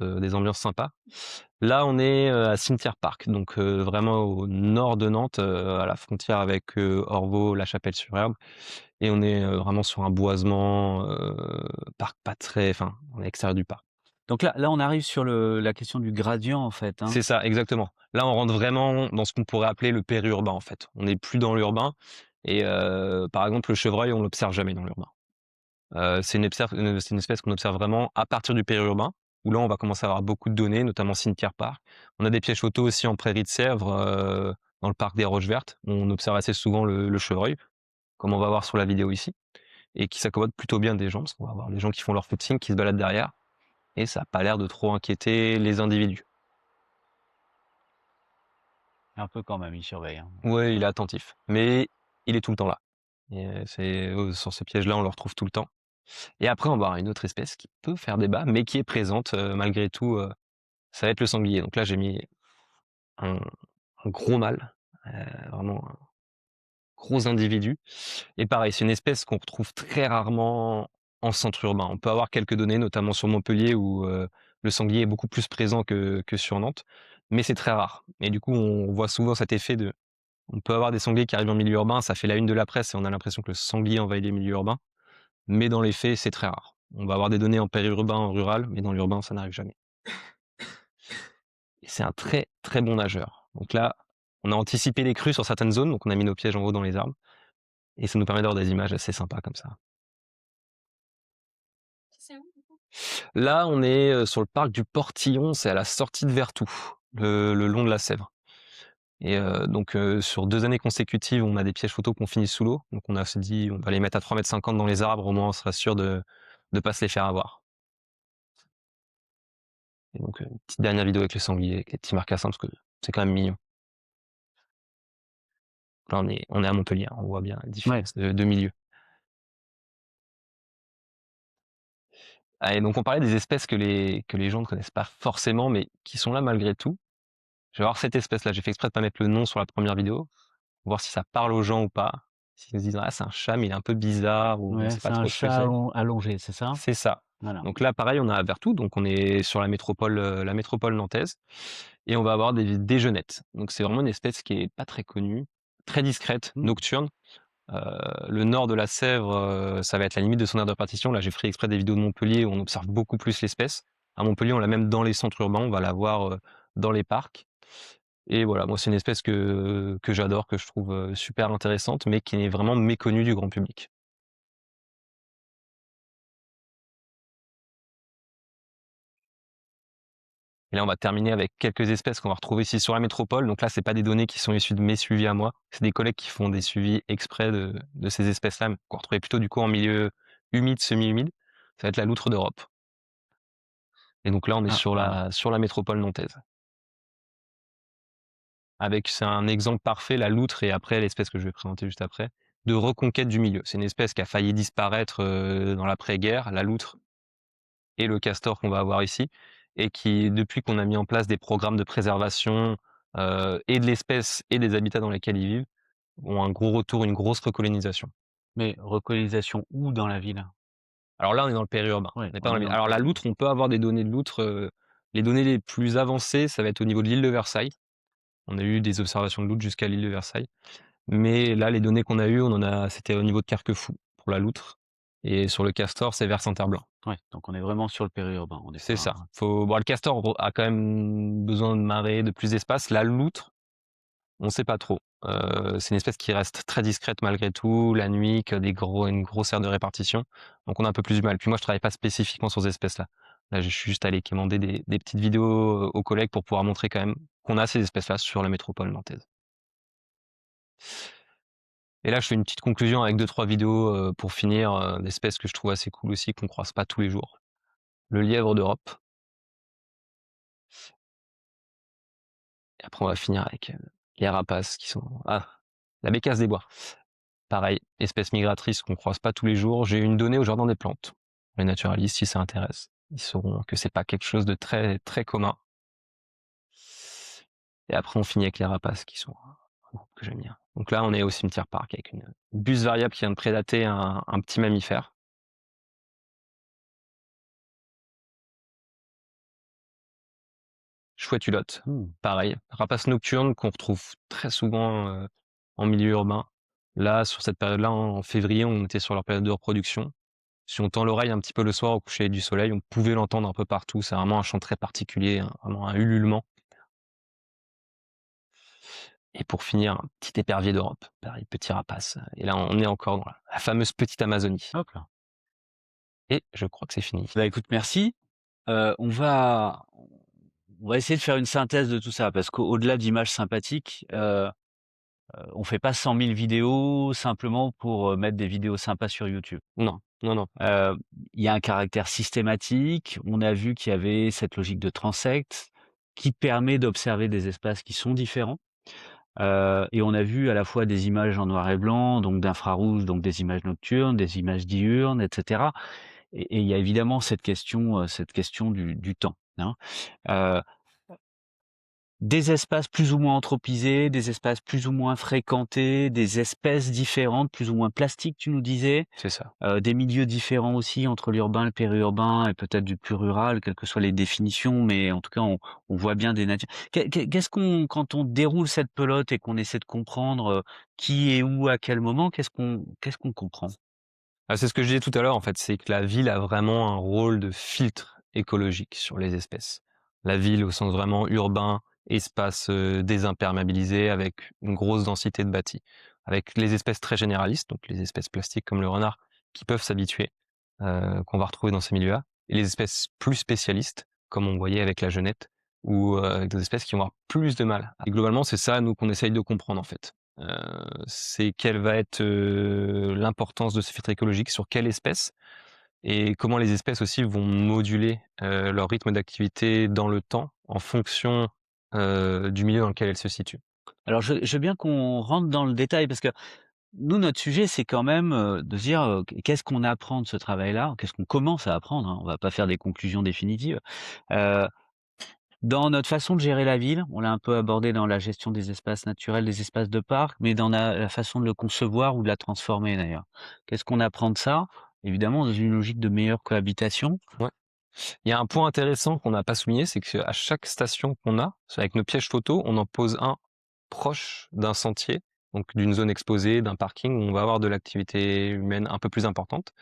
sympas. Là, on est à Cimetière Parc, donc vraiment au nord de Nantes, à la frontière avec Orvaux, La Chapelle-sur-Herbe, et on est vraiment sur un boisement, parc pas très, enfin, on est à l'extérieur du parc. Donc là, on arrive sur la question du gradient en fait, hein? C'est ça, exactement. Là, on rentre vraiment dans ce qu'on pourrait appeler le périurbain, en fait. On n'est plus dans l'urbain, et par exemple, le chevreuil, on l'observe jamais dans l'urbain. C'est une espèce qu'on observe vraiment à partir du périurbain, où là, on va commencer à avoir beaucoup de données, notamment Cimetière Parc. On a des pièges photos aussi en prairie de Sèvres, dans le parc des Roches Vertes, où on observe assez souvent le chevreuil, comme on va voir sur la vidéo ici, et qui s'accommode plutôt bien des gens, parce qu'on va avoir les gens qui font leur footing, qui se baladent derrière, et ça n'a pas l'air de trop inquiéter les individus. Un peu quand même, il surveille, hein. Ouais, il est attentif, mais il est tout le temps là. Et sur ces pièges-là, on le retrouve tout le temps. Et après, on va avoir une autre espèce qui peut faire débat, mais qui est présente malgré tout. Ça va être le sanglier. Donc là, j'ai mis un, un gros mâle, vraiment un gros individu. Et pareil, c'est une espèce qu'on retrouve très rarement en centre urbain. On peut avoir quelques données, notamment sur Montpellier, où le sanglier est beaucoup plus présent que sur Nantes, mais c'est très rare. Et du coup, on voit souvent cet effet de... On peut avoir des sangliers qui arrivent en milieu urbain, ça fait la une de la presse et on a l'impression que le sanglier envahit les milieux urbains, mais dans les faits, c'est très rare. On va avoir des données en périurbain, en rural, mais dans l'urbain, ça n'arrive jamais. Et c'est un très très bon nageur. Donc là, on a anticipé les crues sur certaines zones, donc on a mis nos pièges en haut dans les arbres, et ça nous permet d'avoir des images assez sympas comme ça. Là, on est sur le parc du Portillon, c'est à la sortie de Vertou, le long de la Sèvre. Et donc sur 2 années consécutives, on a des pièges photos qu'on finit sous l'eau. Donc on s'est dit, on va les mettre à 3,50 m dans les arbres, au moins on sera sûr de ne pas se les faire avoir. Et donc une petite dernière vidéo avec le sanglier, avec les petits marcassins, parce que c'est quand même mignon. Là on est à Montpellier, hein, on voit bien la différence de milieu. Ah, et donc on parlait des espèces que les gens ne connaissent pas forcément, mais qui sont là malgré tout. Je vais voir cette espèce-là, j'ai fait exprès de pas mettre le nom sur la première vidéo, voir si ça parle aux gens ou pas. S'ils se disent ah c'est un chat mais il est un peu bizarre, ou on Ouais, sait c'est pas un trop ce que chat c'est. allongé, c'est ça? C'est ça. Voilà. Donc là pareil, on a Vertou, donc on est sur la métropole nantaise, et on va avoir des jeunettes. Donc c'est vraiment une espèce qui est pas très connue, très discrète, nocturne. Le nord de la Sèvre, ça va être la limite de son aire de répartition. Là, j'ai pris exprès des vidéos de Montpellier où on observe beaucoup plus l'espèce. À Montpellier, on l'a même dans les centres urbains, on va la voir dans les parcs. Et voilà, moi, c'est une espèce que j'adore, que je trouve super intéressante, mais qui est vraiment méconnue du grand public. Et là, on va terminer avec quelques espèces qu'on va retrouver ici sur la métropole. Donc là, c'est pas des données qui sont issues de mes suivis à moi. C'est des collègues qui font des suivis exprès de ces espèces-là, mais qu'on retrouvait plutôt du coup en milieu humide, semi-humide. Ça va être la loutre d'Europe. Et donc là, on est sur la métropole nantaise. C'est un exemple parfait, la loutre, et après l'espèce que je vais présenter juste après, de reconquête du milieu. C'est une espèce qui a failli disparaître dans l'après-guerre, la loutre. et le castor qu'on va avoir ici, et qui, depuis qu'on a mis en place des programmes de préservation et de l'espèce et des habitats dans lesquels ils vivent, ont un gros retour, une grosse recolonisation. Mais recolonisation où dans la ville? Alors là, on est dans le périurbain, Ouais, on n'est on pas dans est la dans ville. le Alors la périurbain. loutre, on peut avoir des données de loutre, les données les plus avancées, ça va être au niveau de l'île de Versailles. On a eu des observations de loutre jusqu'à l'île de Versailles. Mais là, les données qu'on a eues, c'était au niveau de Carquefou pour la loutre. Et sur le castor, c'est vers Saint-Herblain. Ouais, donc on est vraiment sur le périurbain, on n'est C'est ça. pas Bon, le castor a quand même besoin de marée, de plus d'espace. La loutre, on ne sait pas trop. C'est une espèce qui reste très discrète malgré tout, la nuit, qui a une grosse aire de répartition. Donc on a un peu plus du mal. Puis moi, je travaille pas spécifiquement sur ces espèces-là. Là, je suis juste allé commander des petites vidéos aux collègues pour pouvoir montrer quand même qu'on a ces espèces-là sur la métropole nantaise. Et là, je fais une petite conclusion avec 2-3 vidéos pour finir, d'espèces que je trouve assez cool aussi, qu'on croise pas tous les jours. Le lièvre d'Europe. Et après, on va finir avec les rapaces qui sont... Ah, la bécasse des bois. Pareil, espèce migratrice qu'on croise pas tous les jours. J'ai une donnée au jardin des plantes. Les naturalistes, si ça intéresse, ils sauront que c'est pas quelque chose de très, très commun. Et après, on finit avec les rapaces qui sont un groupe que j'aime bien. Donc là, on est au cimetière parc avec une buse variable qui vient de prédater un petit mammifère. Chouette hulotte, pareil. Rapace nocturne qu'on retrouve très souvent en milieu urbain. Là, sur cette période-là, en février, on était sur leur période de reproduction. Si on tend l'oreille un petit peu le soir au coucher du soleil, on pouvait l'entendre un peu partout. C'est vraiment un chant très particulier, vraiment un ululement. Et pour finir, un petit épervier d'Europe, pareil, petit rapace. Et là, on est encore dans la fameuse petite Amazonie. hop là. Et je crois que c'est fini. Bah, écoute, merci. On va essayer de faire une synthèse de tout ça parce qu'au-delà d'images sympathiques, on fait pas 100 000 vidéos simplement pour, mettre des vidéos sympas sur YouTube. Non, non, non. Il y a un caractère systématique. On a vu qu'il y avait cette logique de transect qui permet d'observer des espaces qui sont différents. Et on a vu à la fois des images en noir et blanc, donc d'infrarouge, donc des images nocturnes, des images diurnes, etc. Et il y a évidemment cette question du temps, hein. Heu, des espaces plus ou moins anthropisés, des espaces plus ou moins fréquentés, des espèces différentes, plus ou moins plastiques, tu nous disais, C'est ça. des milieux différents aussi entre l'urbain, le périurbain et peut-être du plus rural, quelles que soient les définitions, mais en tout cas, on voit bien des natures. Qu'est-ce qu'on quand on déroule cette pelote et qu'on essaie de comprendre, qui est où, à quel moment, qu'est-ce qu'on comprend? Ah, c'est ce que je disais tout à l'heure, en fait, c'est que la ville a vraiment un rôle de filtre écologique sur les espèces. La ville, au sens vraiment urbain, espace désimperméabilisé avec une grosse densité de bâtis, avec les espèces très généralistes, donc les espèces plastiques comme le renard, qui peuvent s'habituer, qu'on va retrouver dans ces milieux-là, et les espèces plus spécialistes, comme on voyait avec la genette, ou avec des espèces qui vont avoir plus de mal. Et globalement, c'est ça, nous, qu'on essaye de comprendre, en fait. C'est quelle va être l'importance de ce filtre écologique sur quelle espèce et comment les espèces aussi vont moduler leur rythme d'activité dans le temps en fonction du milieu dans lequel elles se situent. Alors je veux bien qu'on rentre dans le détail parce que nous, notre sujet, c'est quand même, de se dire, qu'est-ce qu'on apprend de ce travail-là? Qu'est-ce qu'on commence à apprendre, hein? On va pas faire des conclusions définitives. Heu, Dans notre façon de gérer la ville, on l'a un peu abordé dans la gestion des espaces naturels, des espaces de parc, mais dans la façon de le concevoir ou de la transformer d'ailleurs. Qu'est-ce qu'on apprend de ça? Évidemment dans une logique de meilleure cohabitation. Ouais. Il y a un point intéressant qu'on n'a pas souligné, c'est qu'à chaque station qu'on a, avec nos pièges photos, on en pose un proche d'un sentier, donc d'une zone exposée, d'un parking où on va avoir de l'activité humaine un peu plus importante,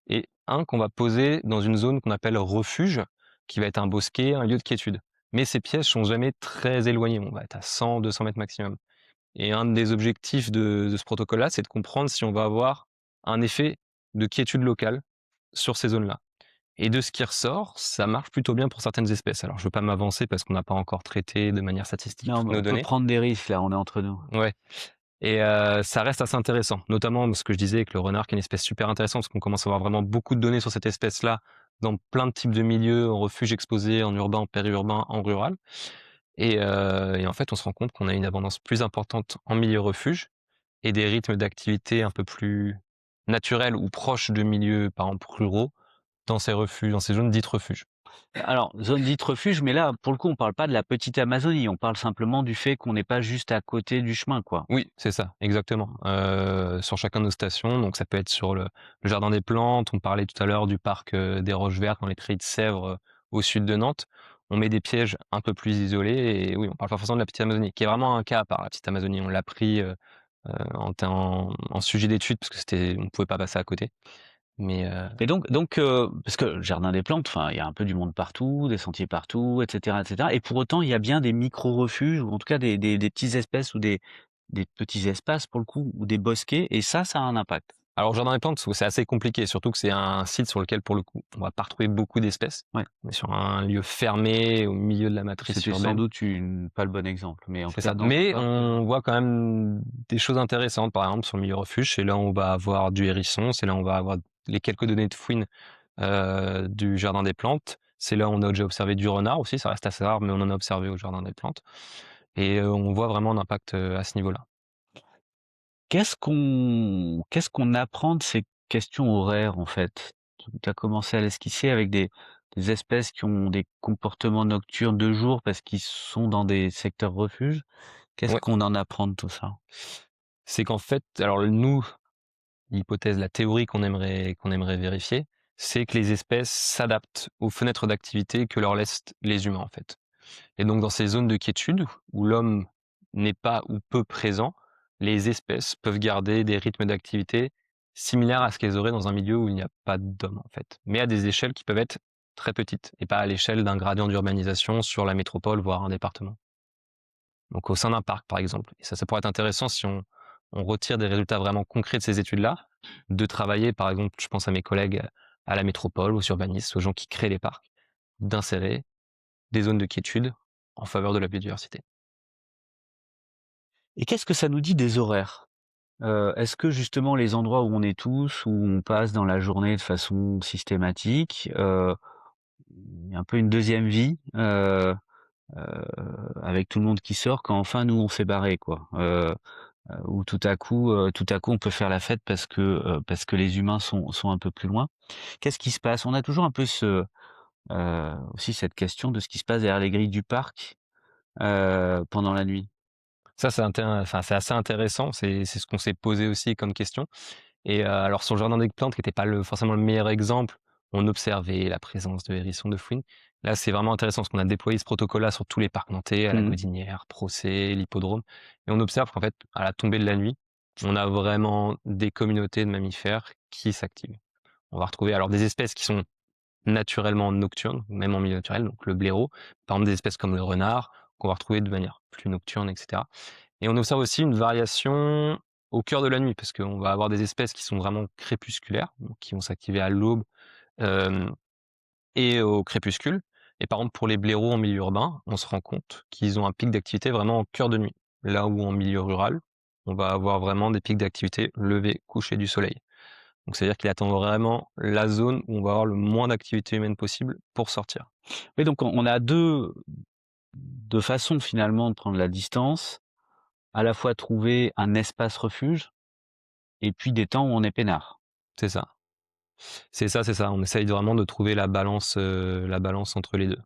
et un qu'on va poser dans une zone qu'on appelle refuge, qui va être un bosquet, un lieu de quiétude. Mais ces pièges sont jamais très éloignés, on va être à 100-200 mètres maximum. Et un des objectifs de ce protocole-là, c'est de comprendre si on va avoir un effet de quiétude locale sur ces zones-là. Et de ce qui ressort, ça marche plutôt bien pour certaines espèces. Alors je veux pas m'avancer parce qu'on n'a pas encore traité de manière statistique Non, toutes mais nos on peut données. prendre des risques là, on est entre nous. Ouais. Et ça reste assez intéressant, notamment ce que je disais avec le renard, qui est une espèce super intéressante, parce qu'on commence à avoir vraiment beaucoup de données sur cette espèce-là, dans plein de types de milieux, en refuge exposé, en urbain, en périurbain, en rural. Et en fait, on se rend compte qu'on a une abondance plus importante en milieu refuge, et des rythmes d'activité un peu plus naturels ou proches de milieux, par exemple, ruraux, dans ces refuges, dans ces zones dites refuges. Alors, zone dite refuge, mais là, pour le coup, on parle pas de la petite Amazonie, on parle simplement du fait qu'on n'est pas juste à côté du chemin, quoi. Oui, c'est ça, exactement. Sur chacun de nos stations, donc ça peut être sur le jardin des plantes, on parlait tout à l'heure du parc des Roches Vertes dans les prairies de Sèvres au sud de Nantes. On met des pièges un peu plus isolés et oui, on parle pas forcément de la petite Amazonie, qui est vraiment un cas à part, la petite Amazonie. On l'a pris en sujet d'étude parce que on pouvait pas passer à côté. Mais Et donc, parce que le jardin des plantes, enfin, il y a un peu du monde partout, des sentiers partout, et cetera, et cetera. Et pour autant, il y a bien des micro-refuges ou en tout cas des petites espèces ou des petits espaces pour le coup ou des bosquets et ça a un impact. alors, jardin des plantes, c'est assez compliqué, surtout que c'est un site sur lequel, pour le coup, on va pas retrouver beaucoup d'espèces. Ouais. On est sur un lieu fermé au milieu de la matrice C'était sans urbaine. doute pas le bon exemple, mais en C'est tout ça. cas, dans Mais ce cas, on voit quand même des choses intéressantes, par exemple, sur le milieu refuge. C'est là où on va avoir du hérisson, c'est là où on va avoir les quelques données de fouine du jardin des plantes. C'est là où on a déjà observé du renard aussi, ça reste assez rare, mais on en a observé au jardin des plantes. Et on voit vraiment un impact à ce niveau-là. qu'est-ce qu'on apprend de ces questions horaires, en fait? Tu as commencé à l'esquisser avec des espèces qui ont des comportements nocturnes de jour parce qu'ils sont dans des secteurs refuges. Qu'est-ce Ouais. qu'on en apprend de tout ça? C'est qu'en fait, alors nous, l'hypothèse, la théorie qu'on aimerait vérifier, c'est que les espèces s'adaptent aux fenêtres d'activité que leur laissent les humains, en fait. Et donc dans ces zones de quiétude, où l'homme n'est pas ou peu présent, les espèces peuvent garder des rythmes d'activité similaires à ce qu'elles auraient dans un milieu où il n'y a pas d'hommes, en fait. Mais à des échelles qui peuvent être très petites, et pas à l'échelle d'un gradient d'urbanisation sur la métropole, voire un département. Donc au sein d'un parc, par exemple. Et ça pourrait être intéressant si on retire des résultats vraiment concrets de ces études-là, de travailler, par exemple, je pense à mes collègues à la métropole, aux urbanistes, aux gens qui créent les parcs, d'insérer des zones de quiétude en faveur de la biodiversité. Et qu'est-ce que ça nous dit des horaires? Est-ce que justement les endroits où on est tous, où on passe dans la journée de façon systématique, il y a un peu une deuxième vie, heu, avec tout le monde qui sort quand enfin nous on s'est barré quoi? Où tout à coup on peut faire la fête parce que les humains sont un peu plus loin. Qu'est-ce qui se passe? On a toujours un peu aussi cette question de ce qui se passe derrière les grilles du parc, pendant la nuit. Ça, c'est assez intéressant, c'est ce qu'on s'est posé aussi comme question. Et alors sur le jardin des plantes, qui était pas forcément le meilleur exemple, on observait la présence de hérissons de fouine. Là, c'est vraiment intéressant parce qu'on a déployé ce protocole-là sur tous les parcs nantais, à la Mmh. Gaudinière, Procé, l'Hippodrome, et on observe qu'en fait, à la tombée de la nuit, on a vraiment des communautés de mammifères qui s'activent. On va retrouver alors des espèces qui sont naturellement nocturnes, même en milieu naturel, donc le blaireau, par exemple des espèces comme le renard, qu'on va retrouver de manière plus nocturne, etc. Et on observe aussi une variation au cœur de la nuit, parce qu'on va avoir des espèces qui sont vraiment crépusculaires, donc qui vont s'activer à l'aube et au crépuscule. Et par exemple, pour les blaireaux en milieu urbain, on se rend compte qu'ils ont un pic d'activité vraiment en cœur de nuit. Là où en milieu rural, on va avoir vraiment des pics d'activité lever, coucher du soleil. Donc c'est-à-dire qu'il attend vraiment la zone où on va avoir le moins d'activité humaine possible pour sortir. Oui, donc on a deux façons finalement de prendre la distance. À la fois trouver un espace refuge et puis des temps où on est peinard. C'est ça. C'est ça, c'est ça. On essaye vraiment de trouver la balance entre les 2.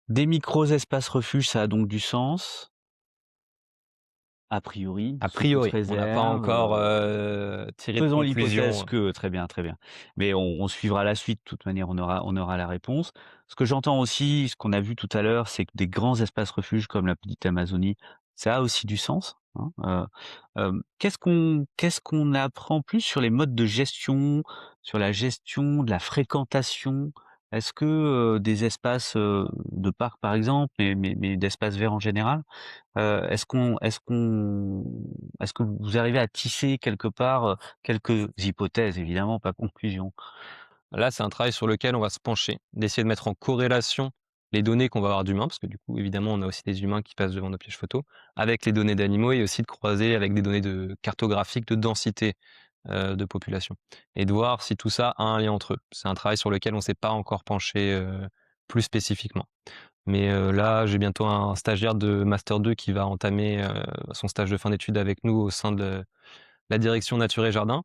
Des micros espaces refuges, ça a donc du sens? A priori, A sous toute priori, on n'a pas réserve, encore tiré de faisons conclusion. l'hypothèse que très bien, très bien. Mais on suivra la suite, de toute manière, on aura la réponse. Ce que j'entends aussi, ce qu'on a vu tout à l'heure, c'est que des grands espaces refuges comme la petite Amazonie, ça a aussi du sens, hein. Qu'est-ce qu'on apprend plus sur les modes de gestion, sur la gestion de la fréquentation? Est-ce que, des espaces, de parcs par exemple, mais d'espaces verts en général, est-ce que vous arrivez à tisser quelque part, quelques hypothèses évidemment, pas conclusion? Là, c'est un travail sur lequel on va se pencher, d'essayer de mettre en corrélation les données qu'on va avoir d'humains, parce que du coup, évidemment, on a aussi des humains qui passent devant nos pièges photos, avec les données d'animaux et aussi de croiser avec des données cartographiques de densité de population. Et de voir si tout ça a un lien entre eux. C'est un travail sur lequel on ne s'est pas encore penché plus spécifiquement. Mais là, j'ai bientôt un stagiaire de Master 2 qui va entamer son stage de fin d'études avec nous au sein de la direction Nature et Jardin.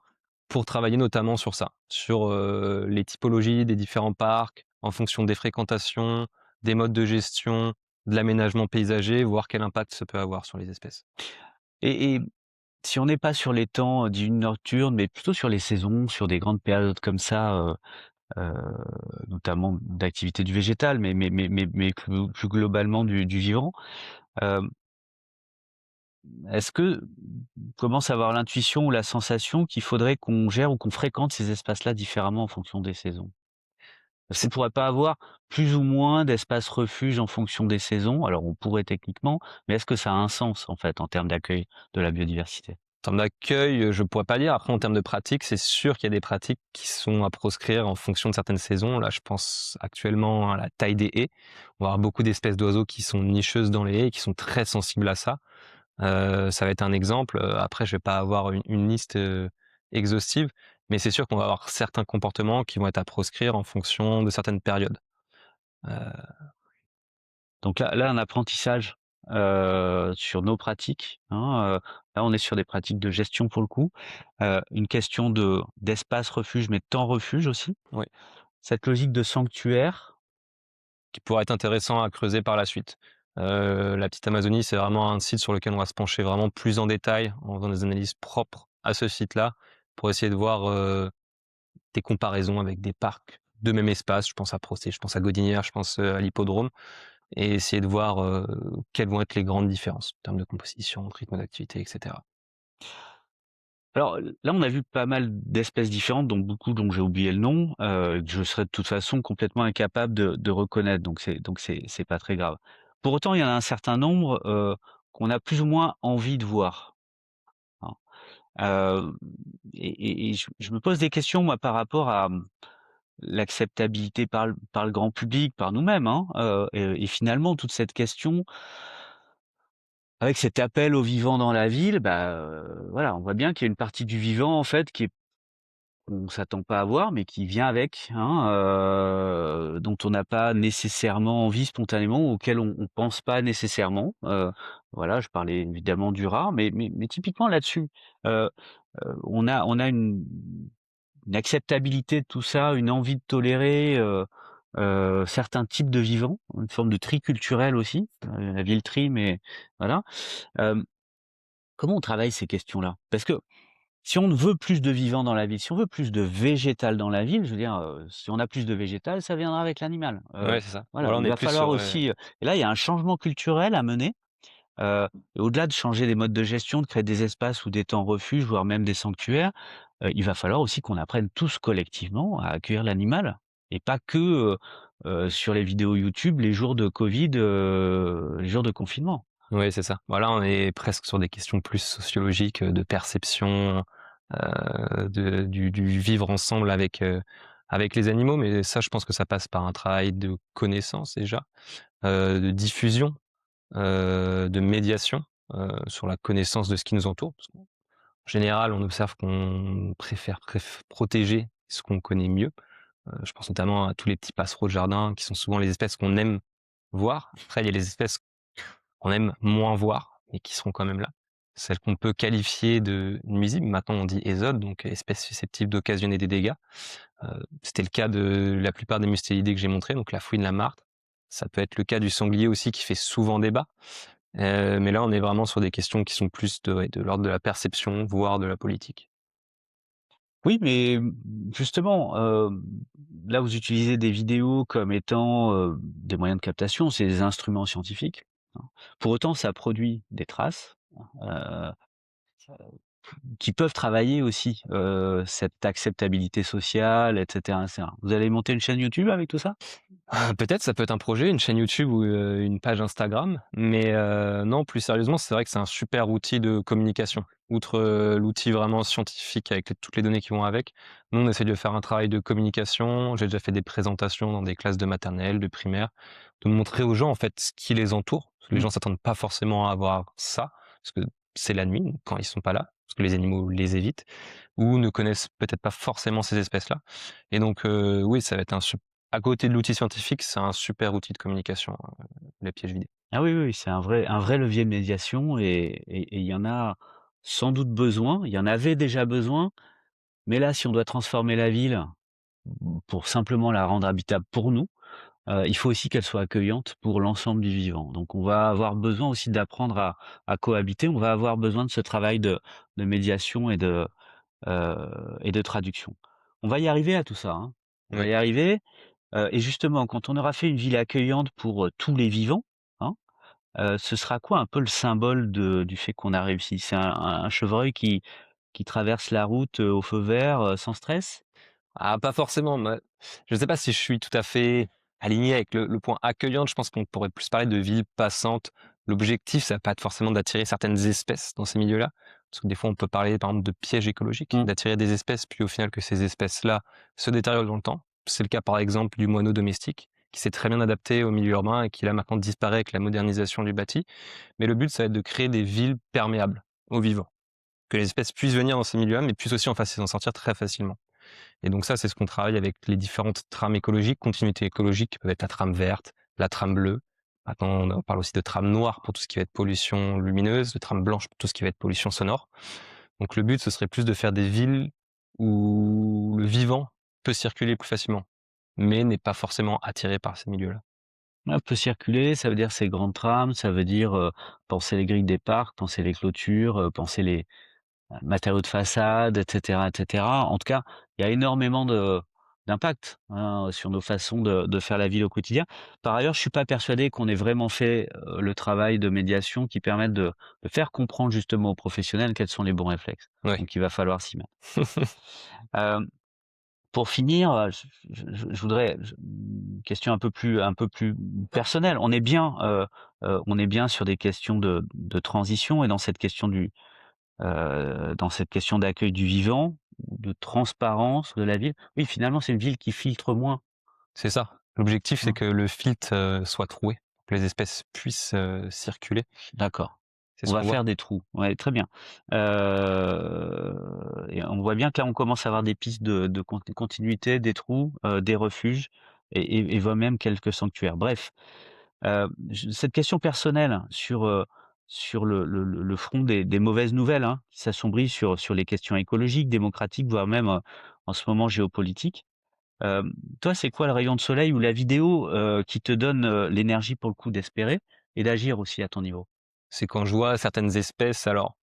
pour travailler notamment sur ça, sur, les typologies des différents parcs, en fonction des fréquentations, des modes de gestion, de l'aménagement paysager, voir quel impact ça peut avoir sur les espèces. Et si on n'est pas sur les temps diurnes nocturnes, mais plutôt sur les saisons, sur des grandes périodes comme ça, heu, notamment d'activité du végétal, mais plus globalement du vivant, hem, est-ce que on commence à avoir l'intuition ou la sensation qu'il faudrait qu'on gère ou qu'on fréquente ces espaces-là différemment en fonction des saisons? Est-ce qu'on C'est pourrait pas avoir plus ou moins d'espaces refuges en fonction des saisons? Alors on pourrait techniquement, mais est-ce que ça a un sens en fait en termes d'accueil de la biodiversité? En termes d'accueil, je pourrais pas dire. Après, en termes de pratique, c'est sûr qu'il y a des pratiques qui sont à proscrire en fonction de certaines saisons. Là, je pense actuellement à la taille des haies. On va avoir beaucoup d'espèces d'oiseaux qui sont nicheuses dans les haies et qui sont très sensibles à ça. Ça va être un exemple. Après, je vais pas avoir une liste, exhaustive, mais c'est sûr qu'on va avoir certains comportements qui vont être à proscrire en fonction de certaines périodes. Heu, Donc là un apprentissage, sur nos pratiques, hein, là on est sur des pratiques de gestion pour le coup, une question d'espace refuge, mais de temps refuge aussi. oui, Cette logique de sanctuaire, qui pourrait être intéressant à creuser par la suite. La petite Amazonie, c'est vraiment un site sur lequel on va se pencher vraiment plus en détail, en faisant des analyses propres à ce site-là, pour essayer de voir, des comparaisons avec des parcs de même espace. Je pense à Procé, je pense à Gaudinière, je pense, à l'hippodrome, et essayer de voir, quelles vont être les grandes différences en termes de composition, de rythme d'activité, et cetera. alors là on a vu pas mal d'espèces différentes, dont beaucoup dont j'ai oublié le nom, que je serais de toute façon complètement incapable de reconnaître, donc c'est pas très grave. Pour autant, il y en a un certain nombre, qu'on a plus ou moins envie de voir, hein. Hem et je me pose des questions moi par rapport à, l'acceptabilité par le grand public, par nous-mêmes, hein, et finalement toute cette question, avec cet appel au vivant dans la ville, bah, voilà, on voit bien qu'il y a une partie du vivant en fait qui est qu'on s'attend pas à voir, mais qui vient avec, hein, dont on n'a pas nécessairement envie spontanément, auquel on pense pas nécessairement. Voilà, je parlais évidemment du rat, mais typiquement là-dessus, heu on a une acceptabilité de tout ça, une envie de tolérer, certains types de vivants, une forme de tri culturel aussi, la ville tri, mais voilà. Hem, Comment on travaille ces questions-là? Parce que si on veut plus de vivants dans la ville, si on veut plus de végétal dans la ville, je veux dire, si on a plus de végétal, ça viendra avec l'animal. Ouais, c'est ça. Voilà, Voilà, on il est va plus falloir sur, aussi, et là, il y a un changement culturel à mener, et au-delà de changer les modes de gestion, de créer des espaces ou des temps refuges, voire même des sanctuaires, il va falloir aussi qu'on apprenne tous collectivement à accueillir l'animal et pas que, sur les vidéos YouTube les jours de Covid, les jours de confinement. oui, c'est ça. Voilà, on est presque sur des questions plus sociologiques, de perception, du vivre ensemble avec les animaux, mais ça, je pense que ça passe par un travail de connaissance déjà, de diffusion, de médiation, sur la connaissance de ce qui nous entoure. Parce qu'en général, on observe qu'on préfère protéger ce qu'on connaît mieux. Je pense notamment à tous les petits passereaux de jardin qui sont souvent les espèces qu'on aime voir. Après, il y a les espèces qu'on aime moins voir, mais qui seront quand même là. Celles qu'on peut qualifier de nuisibles, maintenant on dit ésode, donc espèces susceptibles d'occasionner des dégâts. C'était le cas de la plupart des mustélidés que j'ai montrés, donc la fouine, la martre. Ça peut être le cas du sanglier aussi qui fait souvent débat. Mais là, on est vraiment sur des questions qui sont plus de, ouais, de l'ordre de la perception, voire de la politique. Oui, mais justement, là, vous utilisez des vidéos comme étant, des moyens de captation, c'est des instruments scientifiques, hein. Pour autant, ça produit des traces, heu, qui peuvent travailler aussi, cette acceptabilité sociale et cetera. Vous allez monter une chaîne YouTube avec tout ça? Peut-être, ça peut être un projet, une chaîne YouTube ou, une page Instagram, mais non, plus sérieusement, c'est vrai que c'est un super outil de communication. Outre, l'outil vraiment scientifique avec toutes les données qui vont avec, nous, on essaie de faire un travail de communication. J'ai déjà fait des présentations dans des classes de maternelle, de primaire, de montrer aux gens, en fait, ce qui les entoure. Parce que les Mmh. gens s'attendent pas forcément à avoir ça, parce que c'est la nuit, quand ils sont pas là, parce que les animaux les évitent ou ne connaissent peut-être pas forcément ces espèces-là, et donc oui, ça va être à côté de l'outil scientifique, c'est un super outil de communication, la piège vidéo. Ah oui, oui, c'est un vrai levier de médiation et il y en a sans doute besoin. Il y en avait déjà besoin, Mais là, si on doit transformer la ville pour simplement la rendre habitable pour nous, il faut aussi qu'elle soit accueillante pour l'ensemble du vivant. Donc on va avoir besoin aussi d'apprendre à cohabiter. On va avoir besoin de ce travail de médiation et de traduction. On va y arriver à tout ça, hein. On va Oui. y arriver, et justement, quand on aura fait une ville accueillante pour, tous les vivants, hein, ce sera quoi un peu le symbole du fait qu'on a réussi? C'est un chevreuil qui traverse la route, au feu vert, sans stress? Ah, pas forcément. Moi, je ne sais pas si je suis tout à fait aligné avec le point accueillante. Je pense qu'on pourrait plus parler de ville passante. L'objectif, ça va pas être forcément d'attirer certaines espèces dans ces milieux-là. Parce que des fois, on peut parler, par exemple, de pièges écologiques, d'attirer des espèces, puis au final, que ces espèces-là se détériorent dans le temps. C'est le cas, par exemple, du moineau domestique, qui s'est très bien adapté au milieu urbain et qui, là, maintenant, disparaît avec la modernisation du bâti. Mais le but, ça va être de créer des villes perméables aux vivants. Que les espèces puissent venir dans ces milieux-là, mais puissent aussi s'en sortir très facilement. Et donc ça, c'est ce qu'on travaille avec les différentes trames écologiques, continuités écologiques, qui peuvent être la trame verte, la trame bleue. Maintenant, on parle aussi de trame noire pour tout ce qui va être pollution lumineuse, de trame blanche pour tout ce qui va être pollution sonore. Donc le but, ce serait plus de faire des villes où le vivant peut circuler plus facilement, mais n'est pas forcément attiré par ces milieux-là. Ouais, peut circuler, ça veut dire ces grandes trames, ça veut dire, penser les grilles des parcs, penser les clôtures, penser les matériaux de façade, et cetera. En tout cas, il y a énormément d'impact, hein, sur nos façons de faire la ville au quotidien. Par ailleurs, je suis pas persuadé qu'on ait vraiment fait, le travail de médiation qui permette de faire comprendre justement aux professionnels quels sont les bons réflexes. Ouais. Donc il va falloir s'y mettre. Hem, pour finir, je voudrais une question un peu plus personnelle. On est bien sur des questions de transition et dans cette question d'accueil du vivant, de transparence de la ville. Oui, finalement, c'est une ville qui filtre moins. C'est ça. L'objectif, c'est Hein. que le filtre soit troué, pour que les espèces puissent circuler. D'accord. C'est On ce va qu'on voit. faire des trous. Ouais, très bien. Et on voit bien que là, on commence à avoir des pistes de continuité, des trous, des refuges et voire même quelques sanctuaires. Bref, cette question personnelle sur le front des mauvaises nouvelles, hein, qui s'assombrissent sur les questions écologiques, démocratiques, voire même, en ce moment géopolitiques. Toi, c'est quoi le rayon de soleil ou la vidéo, qui te donne, l'énergie pour le coup d'espérer et d'agir aussi à ton niveau? C'est quand je vois certaines espèces, alors,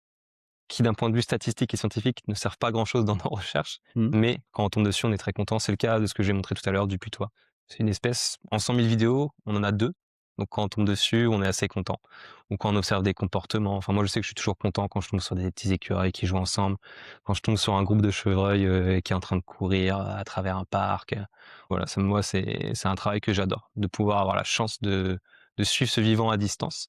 qui d'un point de vue statistique et scientifique ne servent pas à grand chose dans nos recherches, Mmh. mais quand on tombe dessus, on est très content. C'est le cas de ce que j'ai montré tout à l'heure du putois. C'est une espèce, en 100 000 vidéos, on en a 2. Donc quand on tombe dessus, on est assez content. Ou quand on observe des comportements. Enfin, moi, je sais que je suis toujours content quand je tombe sur des petits écureuils qui jouent ensemble, quand je tombe sur un groupe de chevreuils qui est en train de courir à travers un parc. Voilà, moi, c'est un travail que j'adore, de pouvoir avoir la chance de suivre ce vivant à distance.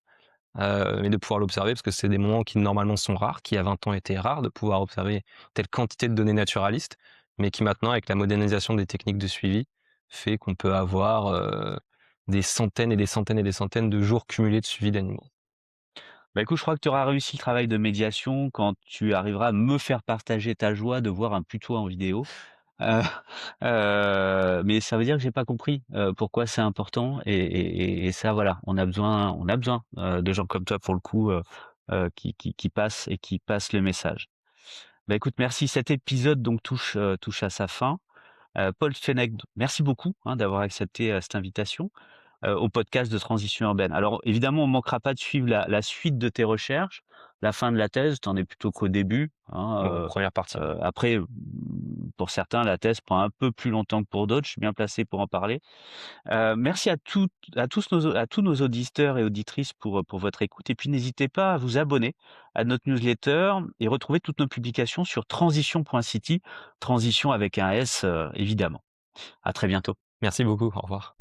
Et de pouvoir l'observer parce que c'est des moments qui normalement sont rares, qui il y a 20 ans étaient rares, de pouvoir observer telle quantité de données naturalistes, mais qui maintenant, avec la modernisation des techniques de suivi, fait qu'on peut avoir des centaines et des centaines et des centaines de jours cumulés de suivi d'animaux. Bah, écoute, je crois que tu auras réussi le travail de médiation quand tu arriveras à me faire partager ta joie de voir un putois en vidéo. Heu mais ça veut dire que j'ai pas compris, pourquoi c'est important et ça voilà, on a besoin, de gens comme toi pour le coup, qui passent le message. Bah, écoute, merci. Cet épisode donc touche à sa fin. Paul Fenech, merci beaucoup, hein, d'avoir accepté, cette invitation, au podcast de Transition urbaine. Alors évidemment, on ne manquera pas de suivre la suite de tes recherches, la fin de la thèse, tu en es plutôt qu'au début, hein, Bon, première partie. après, pour certains, la thèse prend un peu plus longtemps que pour d'autres, je suis bien placé pour en parler. Merci à tous nos auditeurs et auditrices pour votre écoute et puis n'hésitez pas à vous abonner à notre newsletter et retrouver toutes nos publications sur transition.city, transition avec un S, évidemment. À très bientôt. Merci beaucoup, au revoir.